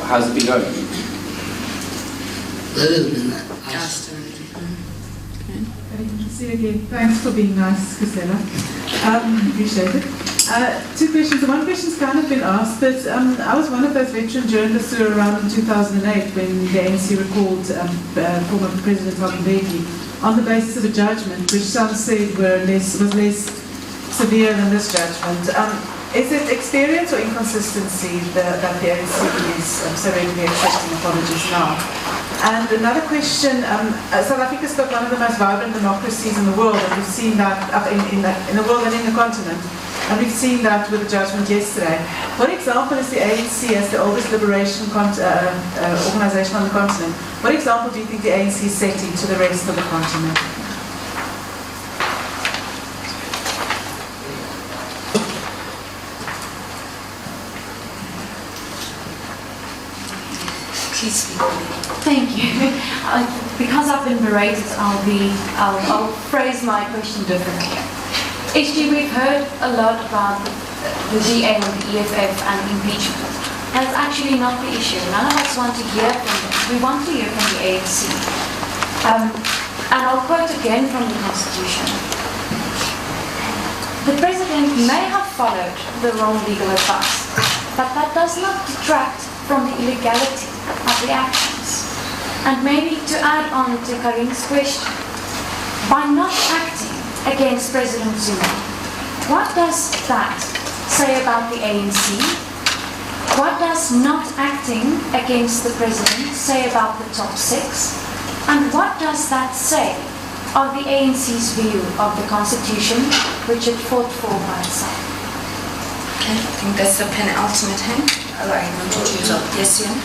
How's it been going? See you again. Thanks for being nice, Priscilla. Appreciate it. Two questions. One question's kind of been asked, but I was one of those veteran journalists who were around in 2008 when the ANC recalled former President Mbeki on the basis of a judgment which some said was less severe than this judgment. Is it experience or inconsistency that the ANC is so readily accepting apologies now? And another question, South Africa's got one of the most vibrant democracies in the world, and we've seen that in the world and in the continent. And we've seen that with the judgment yesterday. What example is the ANC, as the oldest liberation organization on the continent, what example do you think the ANC is setting to the rest of the continent? Please speak. Thank you. Because I've been berated, I'll phrase my question differently. HG, we've heard a lot about the DA and the EFF and impeachment. That's actually not the issue. None of us want to hear from them. We want to hear from the ANC. And I'll quote again from the Constitution. The President may have followed the wrong legal advice, but that does not detract from the illegality of the actions. And maybe to add on to Karim's question, by not acting against President Zuma, what does that say about the ANC? What does not acting against the President say about the top six? And what does that say of the ANC's view of the Constitution, which it fought for by itself? Okay, I think that's the penultimate hand. All right, yes, Ian?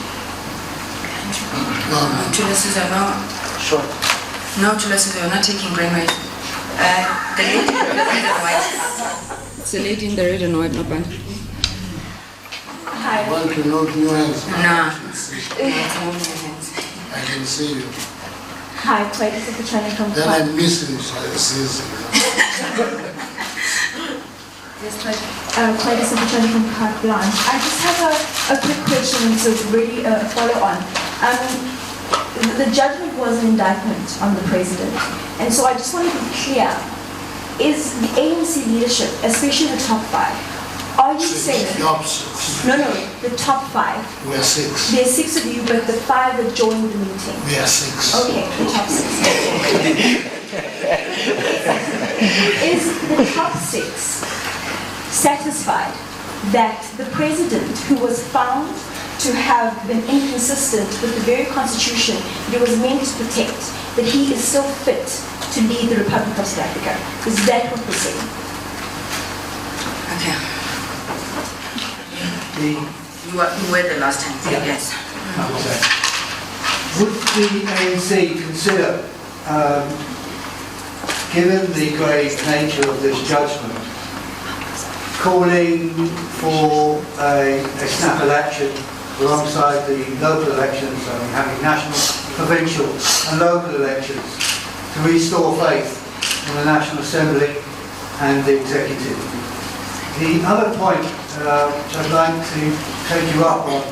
No, Julius, no. Sure. No, Julius, you're not taking brainwave. The lady in the red and white. It's the lady in the red and white, no bad. Hi. I want to know your hands. Nah. I can see you. Hi, Claudia Cipriani from Then I'm missing season. Yes, Claudia Cipriani from Carte Blanche. I just have a quick question, so it's really a follow-on. The judgment was an indictment on the president, and so I just want to be clear is the ANC leadership, especially the top 5, are you saying... No, the top 5. We are 6. There's 6 of you, but the 5 that joined the meeting. We are 6. Okay, the top 6. Is the top 6 satisfied that the president, who was found to have been inconsistent with the very constitution that was meant to protect, that he is still fit to lead the Republic of South Africa? Is that what we're saying? Okay. You were the last time, yes. Would the ANC consider, given the grave nature of this judgment, calling for a snap election alongside the local elections, having national, provincial and local elections to restore faith in the National Assembly and the Executive? The other point which I'd like to take you up on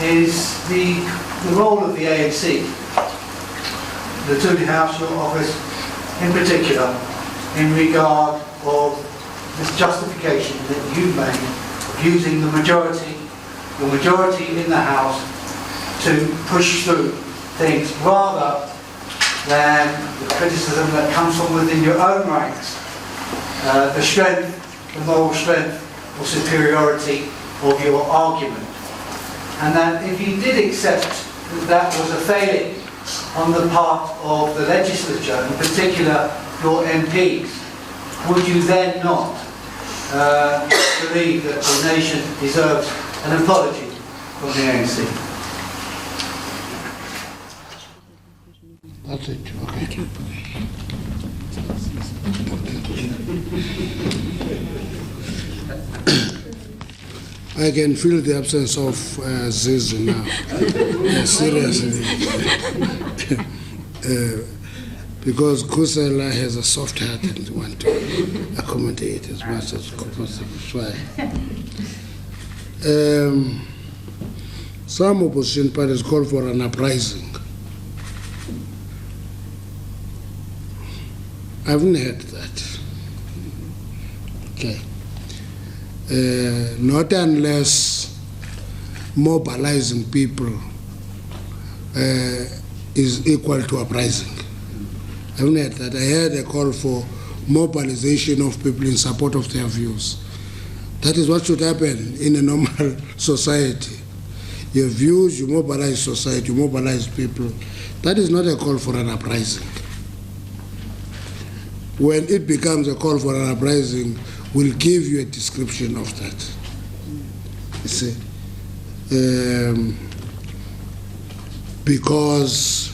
is the role of the ANC, the Luthuli House, your office in particular, in regard of this justification that you've made of using the majority in the House to push through things rather than the criticism that comes from within your own ranks, the strength, the moral strength or superiority of your argument. And that if you did accept that was a failing on the part of the legislature, in particular your MPs, would you then not believe that the nation deserves an apology from the ANC? That's it, okay. I can feel the absence of Zizi now. Seriously. Because Kusela has a soft heart and want to accommodate as much as possible. Some opposition parties call for an uprising. I haven't heard that. Okay. Not unless mobilizing people is equal to uprising. I haven't heard that. I heard a call for mobilization of people in support of their views. That is what should happen in a normal society. Your views, you mobilize society, you mobilize people. That is not a call for an uprising. When it becomes a call for an uprising, we'll give you a description of that. You see? Because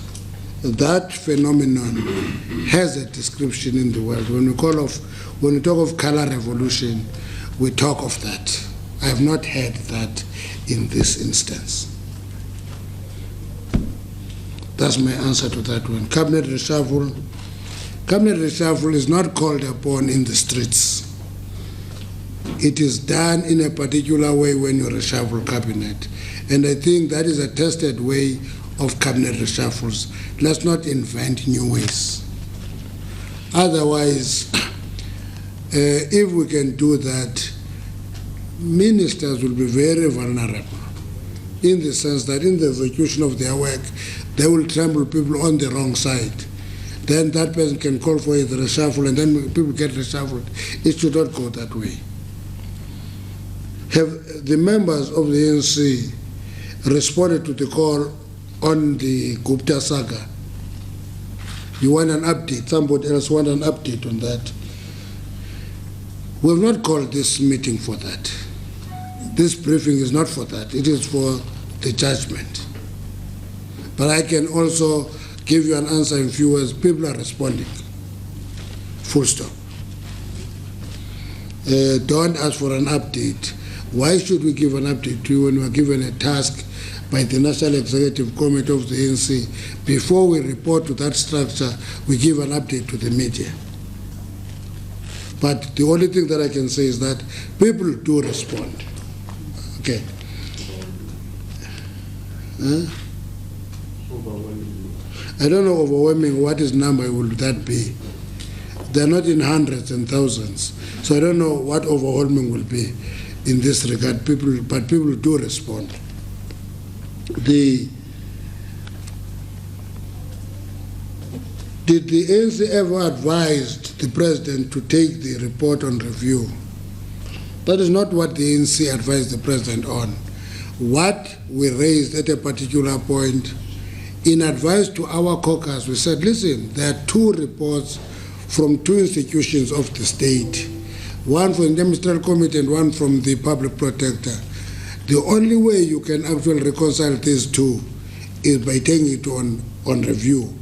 that phenomenon has a description in the world. When we talk of color revolution, we talk of that. I have not heard that in this instance. That's my answer to that one. Cabinet reshuffle. Cabinet reshuffle is not called upon in the streets. It is done in a particular way when you reshuffle cabinet. And I think that is a tested way of cabinet reshuffles. Let's not invent new ways. Otherwise, if we can do that, ministers will be very vulnerable in the sense that in the execution of their work, they will trample people on the wrong side. Then that person can call for the reshuffle and then people get reshuffled. It should not go that way. Have the members of the ANC responded to the call on the Gupta saga? You want an update? Somebody else want an update on that? We have not called this meeting for that. This briefing is not for that. It is for the judgment. But I can also give you an answer in few words. People are responding. Full stop. Don't ask for an update. Why should we give an update to you when we are given a task by the National Executive Committee of the ANC? Before we report to that structure, we give an update to the media. But the only thing that I can say is that people do respond. Okay. I don't know overwhelming, what is number will that be? They're not in hundreds and thousands. So I don't know what overwhelming will be in this regard. But people do respond. Did the ANC ever advise the president to take the report on review? That is not what the ANC advised the president on. What we raised at a particular point, in advice to our caucus, we said, listen, there are two reports from two institutions of the state, one from the Ministerial Committee and one from the Public Protector. The only way you can actually reconcile these two is by taking it on review,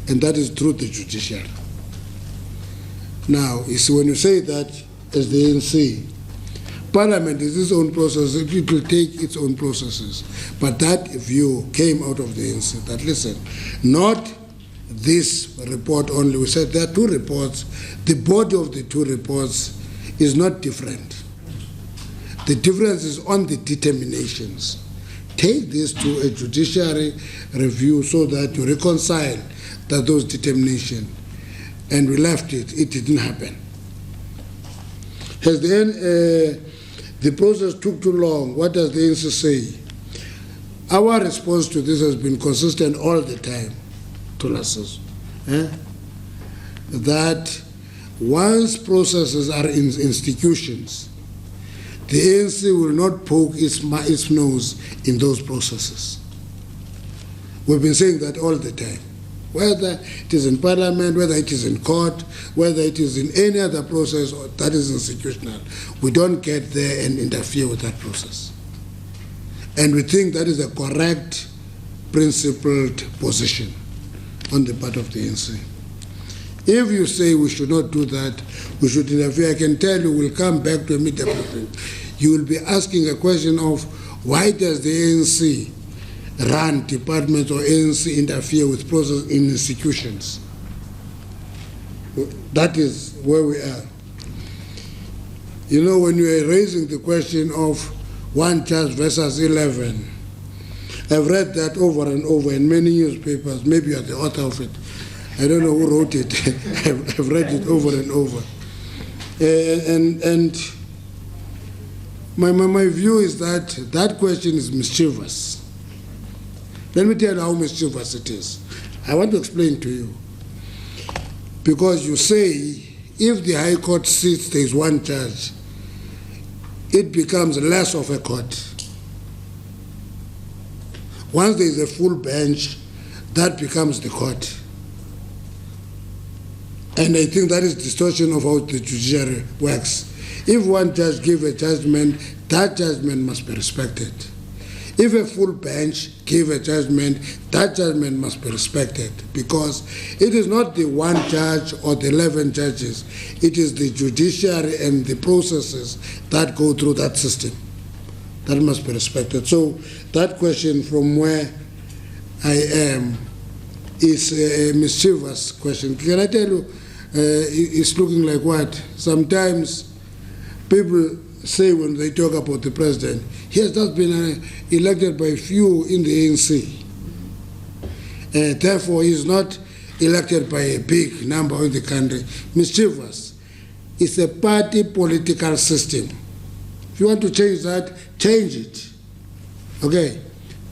and that is through the judiciary. Now, you see, when you say that as the ANC, Parliament is its own process, it will take its own processes. But that view came out of the ANC, that listen, not this report only. We said there are two reports. The body of the two reports is not different. The difference is on the determinations. Take this to a judiciary review so that you reconcile that those determinations. And we left it. It didn't happen. Has the process took too long? What does the ANC say? Our response to this has been consistent all the time. That once processes are in institutions, the ANC will not poke its nose in those processes. We've been saying that all the time. Whether it is in Parliament, whether it is in court, whether it is in any other process that is institutional, we don't get there and interfere with that process. And we think that is a correct, principled position on the part of the ANC. If you say we should not do that, we should interfere, I can tell you we'll come back to a mid-development. You will be asking a question of why does the ANC run departments or ANC interfere with process in institutions? That is where we are. You know, when you are raising the question of one judge versus 11, I've read that over and over in many newspapers. Maybe you are the author of it. I don't know who wrote it. I've read it over and over. And my view is that that question is mischievous. Let me tell you how mischievous it is. I want to explain to you. Because you say, if the High Court sits, there is one judge, it becomes less of a court. Once there is a full bench, that becomes the court. And I think that is distortion of how the judiciary works. If one judge gives a judgment, that judgment must be respected. If a full bench gives a judgment, that judgment must be respected, because it is not the one judge or the 11 judges, it is the judiciary and the processes that go through that system. That must be respected. So that question from where I am is a mischievous question. Can I tell you, it's looking like what? Sometimes people say when they talk about the president, he has just been elected by few in the ANC. Therefore, he is not elected by a big number in the country. Mischievous. It's a party political system. If you want to change that, change it. Okay?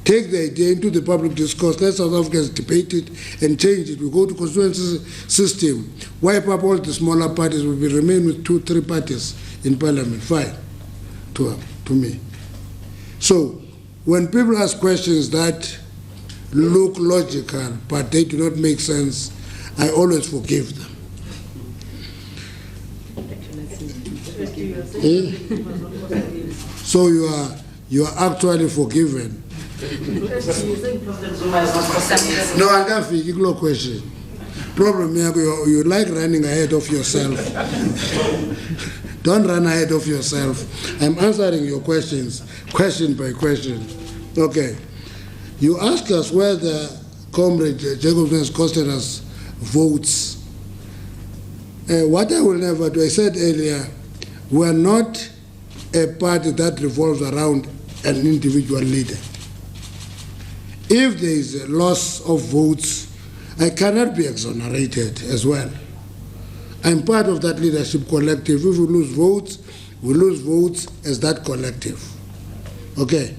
Take the idea into the public discourse. Let South Africans debate it and change it. We go to constituency system, wipe up all the smaller parties, we will remain with 2-3 parties in Parliament. Fine. To me. So, when people ask questions that look logical, but they do not make sense, I always forgive them. So you are actually forgiven. No, I can't figure no question. Problem you like running ahead of yourself. Don't run ahead of yourself. I'm answering your questions, question by question. Okay. You ask us whether Comrade Jacob has costed us votes. What I will never do, I said earlier, we are not a party that revolves around an individual leader. If there is a loss of votes, I cannot be exonerated as well. I'm part of that leadership collective. If we lose votes as that collective. Okay.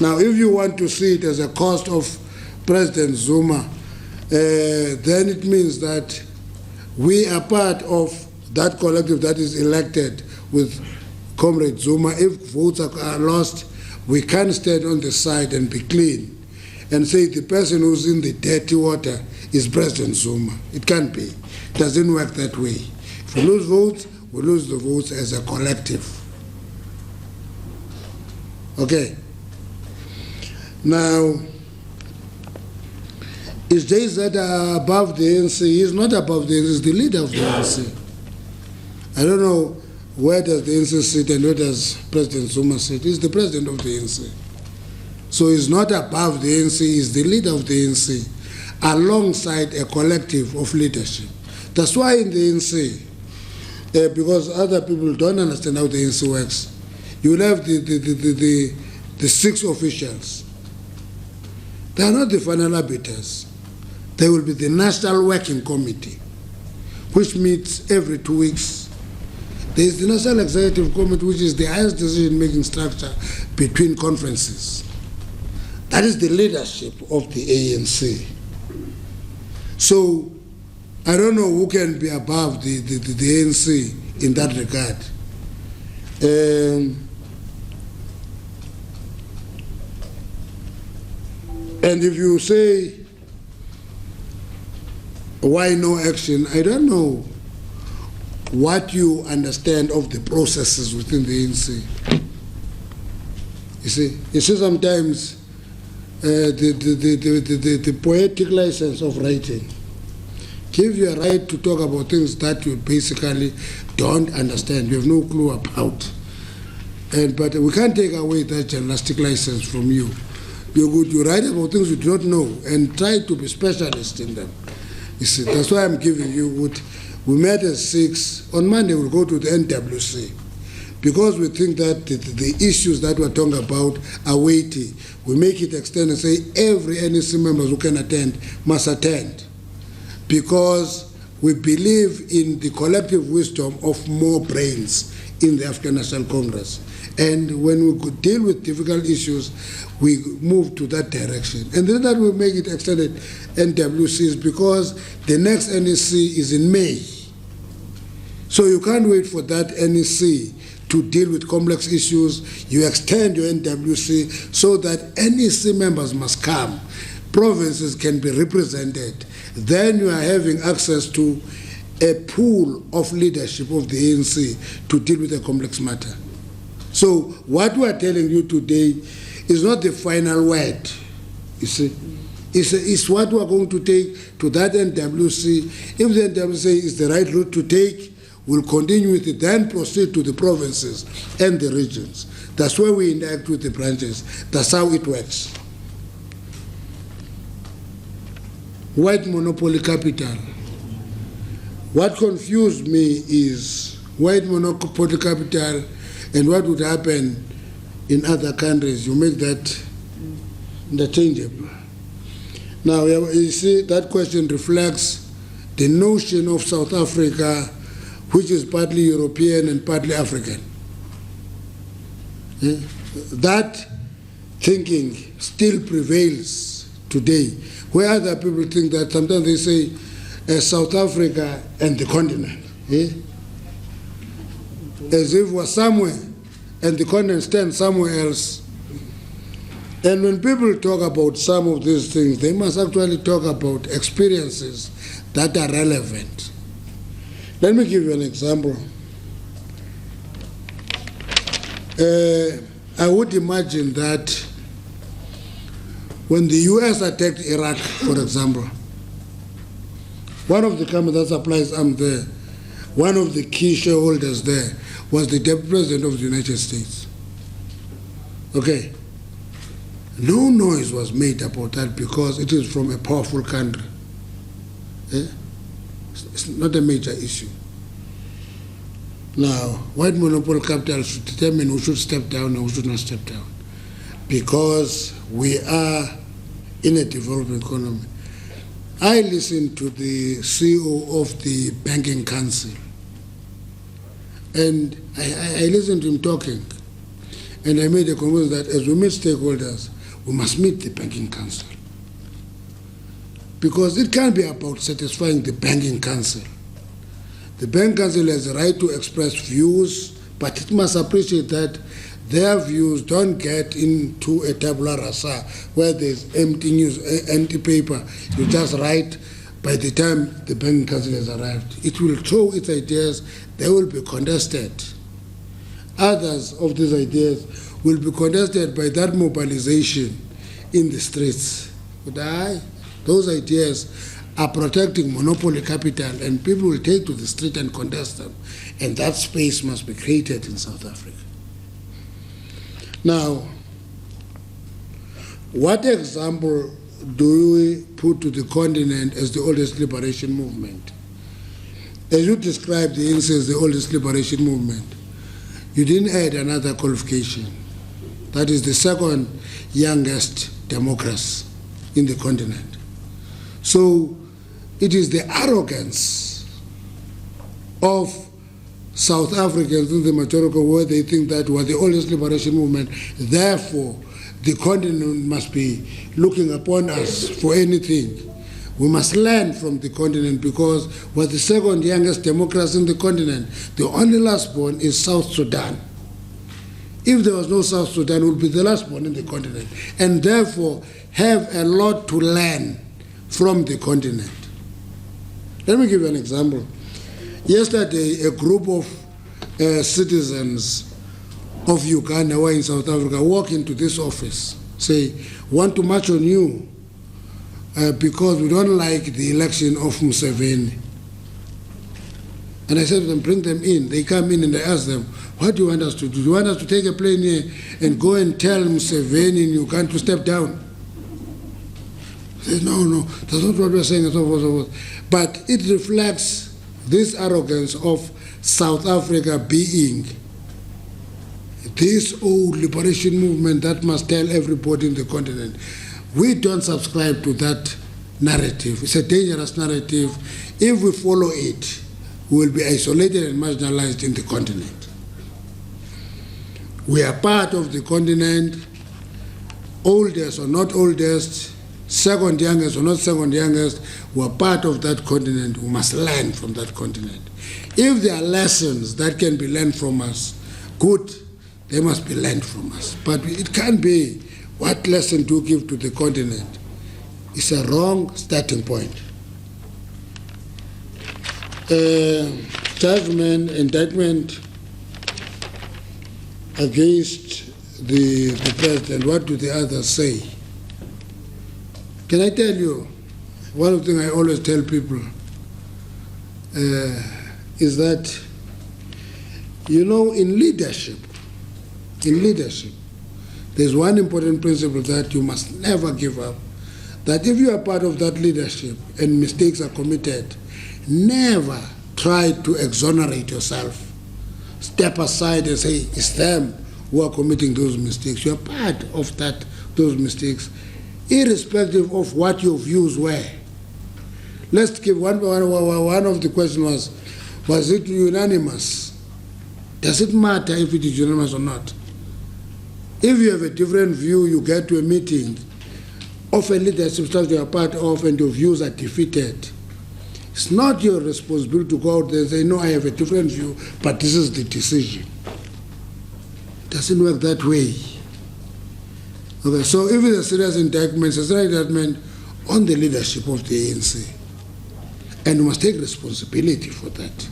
Now, if you want to see it as a cost of President Zuma, then it means that we are part of that collective that is elected with Comrade Zuma. If votes are lost, we can't stand on the side and be clean and say the person who's in the dirty water is President Zuma. It can't be. It doesn't work that way. If we lose votes, we lose the votes as a collective. Okay. Now, is JZ above the ANC? He's not above the ANC, he's the leader of the ANC. I don't know where does the ANC sit and where does President Zuma sit. He's the president of the ANC. So he's not above the ANC, he's the leader of the ANC, alongside a collective of leadership. That's why in the ANC, because other people don't understand how the ANC works, you will have the 6 officials. They are not the final arbiters. They will be the National Working Committee, which meets every 2 weeks. There is the National Executive Committee, which is the highest decision-making structure between conferences. That is the leadership of the ANC. So I don't know who can be above the ANC in that regard. And if you say, why no action, I don't know what you understand of the processes within the ANC. You see sometimes the poetic license of writing gives you a right to talk about things that you basically don't understand, you have no clue about. But we can't take away that journalistic license from you. You write about things you do not know and try to be specialist in them. You see, that's why I'm giving you what we met at 6. On Monday we'll go to the NWC. Because we think that the issues that we're talking about are weighty, we make it extend and say every NEC member who can attend must attend. Because we believe in the collective wisdom of more brains in the African National Congress. And when we could deal with difficult issues, we move to that direction. And then that we make it extended NWCs because the next NEC is in May. So you can't wait for that NEC to deal with complex issues. You extend your NWC so that NEC members must come. Provinces can be represented. Then you are having access to a pool of leadership of the ANC to deal with a complex matter. So what we are telling you today is not the final word, you see. It's what we are going to take to that NWC. If the NWC is the right route to take, we'll continue with it, then proceed to the provinces and the regions. That's where we interact with the branches. That's how it works. White monopoly capital. What confused me is white monopoly capital and what would happen in other countries. You make that interchangeable. Now, you see, that question reflects the notion of South Africa, which is partly European and partly African. That thinking still prevails today, where other people think that sometimes they say South Africa and the continent, as if we're somewhere and the continent stands somewhere else. And when people talk about some of these things, they must actually talk about experiences that are relevant. Let me give you an example. I would imagine that when the US attacked Iraq, for example, one of the companies that supplies arms there, one of the key shareholders there was the Deputy President of the United States. Okay. No noise was made about that because it is from a powerful country. It's not a major issue. Now, white monopoly capital should determine who should step down and who should not step down, because we are in a developing economy. I listened to the CEO of the Banking Council And I listened to him talking, and I made a conclusion that as we meet stakeholders, we must meet the Banking Council. Because it can't be about satisfying the Banking Council. The Banking Council has the right to express views, but it must appreciate that their views don't get into a tabula rasa where there's empty news, empty paper. You just write. By the time the Banking Council has arrived, it will throw its ideas, they will be contested. Others of these ideas will be contested by that mobilization in the streets. But those ideas are protecting monopoly capital, and people will take to the street and contest them. And that space must be created in South Africa. Now, what example do we put to the continent as the oldest liberation movement? As you described the ANC as the oldest liberation movement, you didn't add another qualification. That is the second youngest democracy in the continent. So it is the arrogance of South Africans in the majority where they think that we're the oldest liberation movement, therefore the continent must be looking upon us for anything. We must learn from the continent because we're the second youngest democracy in the continent. The only last born is South Sudan. If there was no South Sudan, it would be the last born in the continent, and therefore have a lot to learn from the continent. Let me give you an example. Yesterday, a group of citizens of Uganda who are in South Africa walk into this office, say, want to march on you because we don't like the election of Museveni. And I said to them, bring them in. They come in and I ask them, what do you want us to do? Do you want us to take a plane here and go and tell Museveni in Uganda to step down? I said, no, that's not what we're saying, and so forth, so forth. But it reflects this arrogance of South Africa being this old liberation movement that must tell everybody in the continent. We don't subscribe to that narrative. It's a dangerous narrative. If we follow it, we will be isolated and marginalized in the continent. We are part of the continent, oldest or not oldest, second youngest or not second youngest. We are part of that continent. We must learn from that continent. If there are lessons that can be learned from us, good. They must be learned from us. But it can't be what lesson to give to the continent. It's a wrong starting point. Judgment, indictment against the president, what do the others say? Can I tell you, one of the things I always tell people is that, you know, in leadership, there's one important principle that you must never give up. That if you are part of that leadership and mistakes are committed, never try to exonerate yourself. Step aside and say, it's them who are committing those mistakes. You are part of those mistakes, irrespective of what your views were. Let's give one of the questions was it unanimous? Does it matter if it is unanimous or not? If you have a different view, you get to a meeting of a leadership structure you are part of and your views are defeated. It's not your responsibility to go out there and say, no, I have a different view, but this is the decision. It doesn't work that way. Okay, so if it's a serious indictment, it's a serious indictment on the leadership of the ANC. And you must take responsibility for that.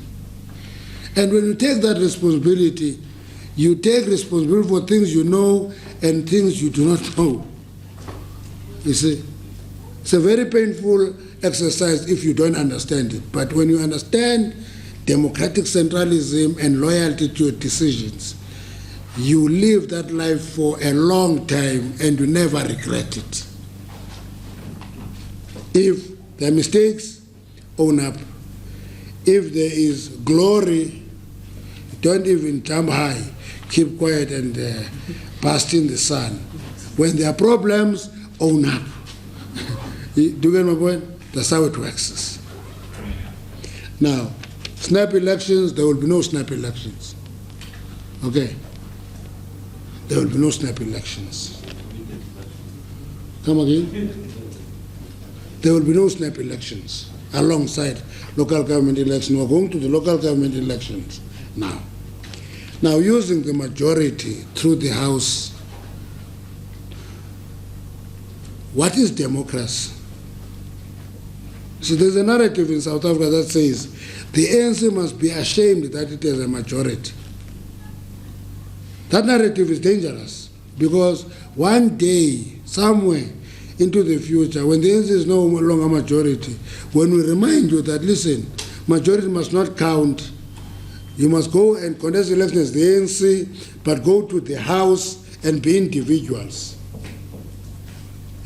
And when you take that responsibility, you take responsibility for things you know and things you do not know. You see, it's a very painful exercise if you don't understand it. But when you understand democratic centralism and loyalty to your decisions, you live that life for a long time and you never regret it. If there are mistakes, own up. If there is glory, don't even jump high. Keep quiet and bask in the sun. When there are problems, own up. Do you get my point? That's how it works. Now, Snap elections, there will be no snap elections. Okay? There will be no snap elections. Come again? There will be no snap elections alongside local government elections. We're going to the local government elections now. Now, using the majority through the House, what is democracy? See, there's a narrative in South Africa that says the ANC must be ashamed that it has a majority. That narrative is dangerous because one day, somewhere into the future, when the ANC is no longer majority, when we remind you that, listen, majority must not count, you must go and contest elections as the ANC, but go to the House and be individuals.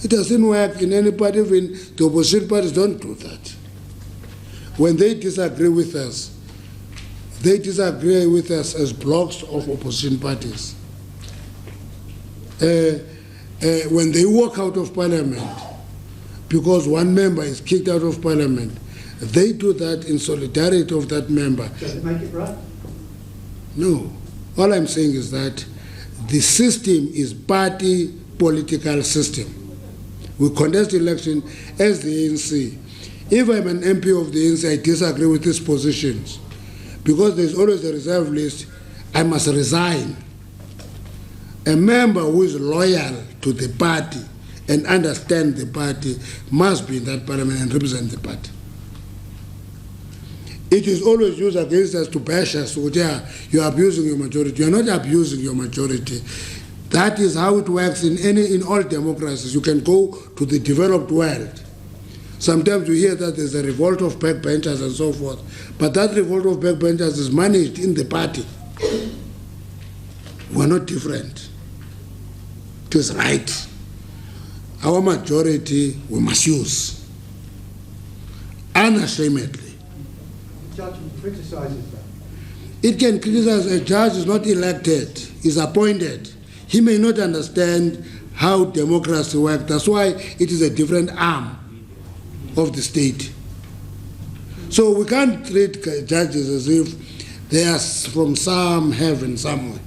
It doesn't work in any party. Even the opposition parties don't do that. When they disagree with us as blocks of opposition parties. When they walk out of parliament because one member is kicked out of parliament, they do that in solidarity of that member. Does it make it right? No. All I'm saying is that the system is party political system. We contest election as the ANC. If I'm an MP of the ANC, I disagree with his positions. Because there's always a reserve list, I must resign. A member who is loyal to the party and understand the party must be in that parliament and represent the party. It is always used against us to bash us, so yeah, you are abusing your majority. You are not abusing your majority. That is how it works in all democracies. You can go to the developed world. Sometimes you hear that there's a revolt of backbenchers and so forth, but that revolt of backbenchers is managed in the party. We're not different. It is right. Our majority we must use unashamedly. The judge criticizes that. It can criticize. A judge is not elected, is appointed. He may not understand how democracy works. That's why it is a different arm of the state. So we can't treat judges as if they are from some heaven somewhere.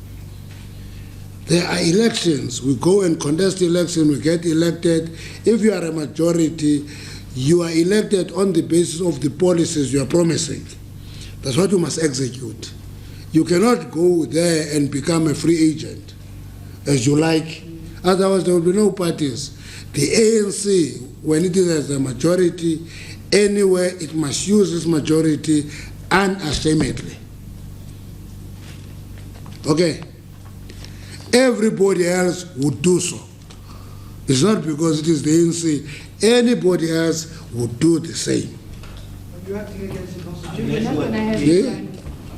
There are elections. We go and contest elections. We get elected. If you are a majority, you are elected on the basis of the policies you are promising. That's what you must execute. You cannot go there and become a free agent as you like. Otherwise, there will be no parties. The ANC, when it is as a majority, anywhere it must use its majority unashamedly. Okay? Everybody else would do so. It's not because it is the ANC. Anybody else would do the same. You're acting against the Constitution. Yeah?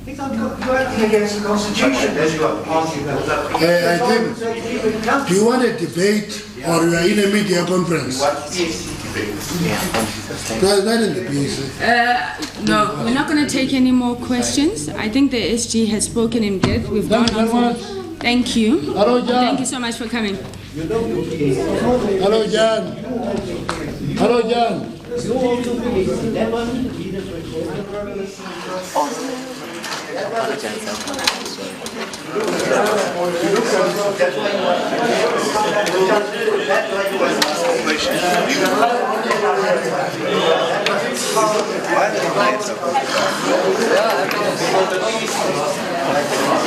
You're acting against the Constitution as you argue that. I think, do you want a debate or you are in a media conference? No, it's not in the piece. No, we're not going to take any more questions. I think the SG has spoken in depth. We've gone on for... Thank you. Hello, John. Thank you so much for coming. Hello, John. Hello, John. Yeah.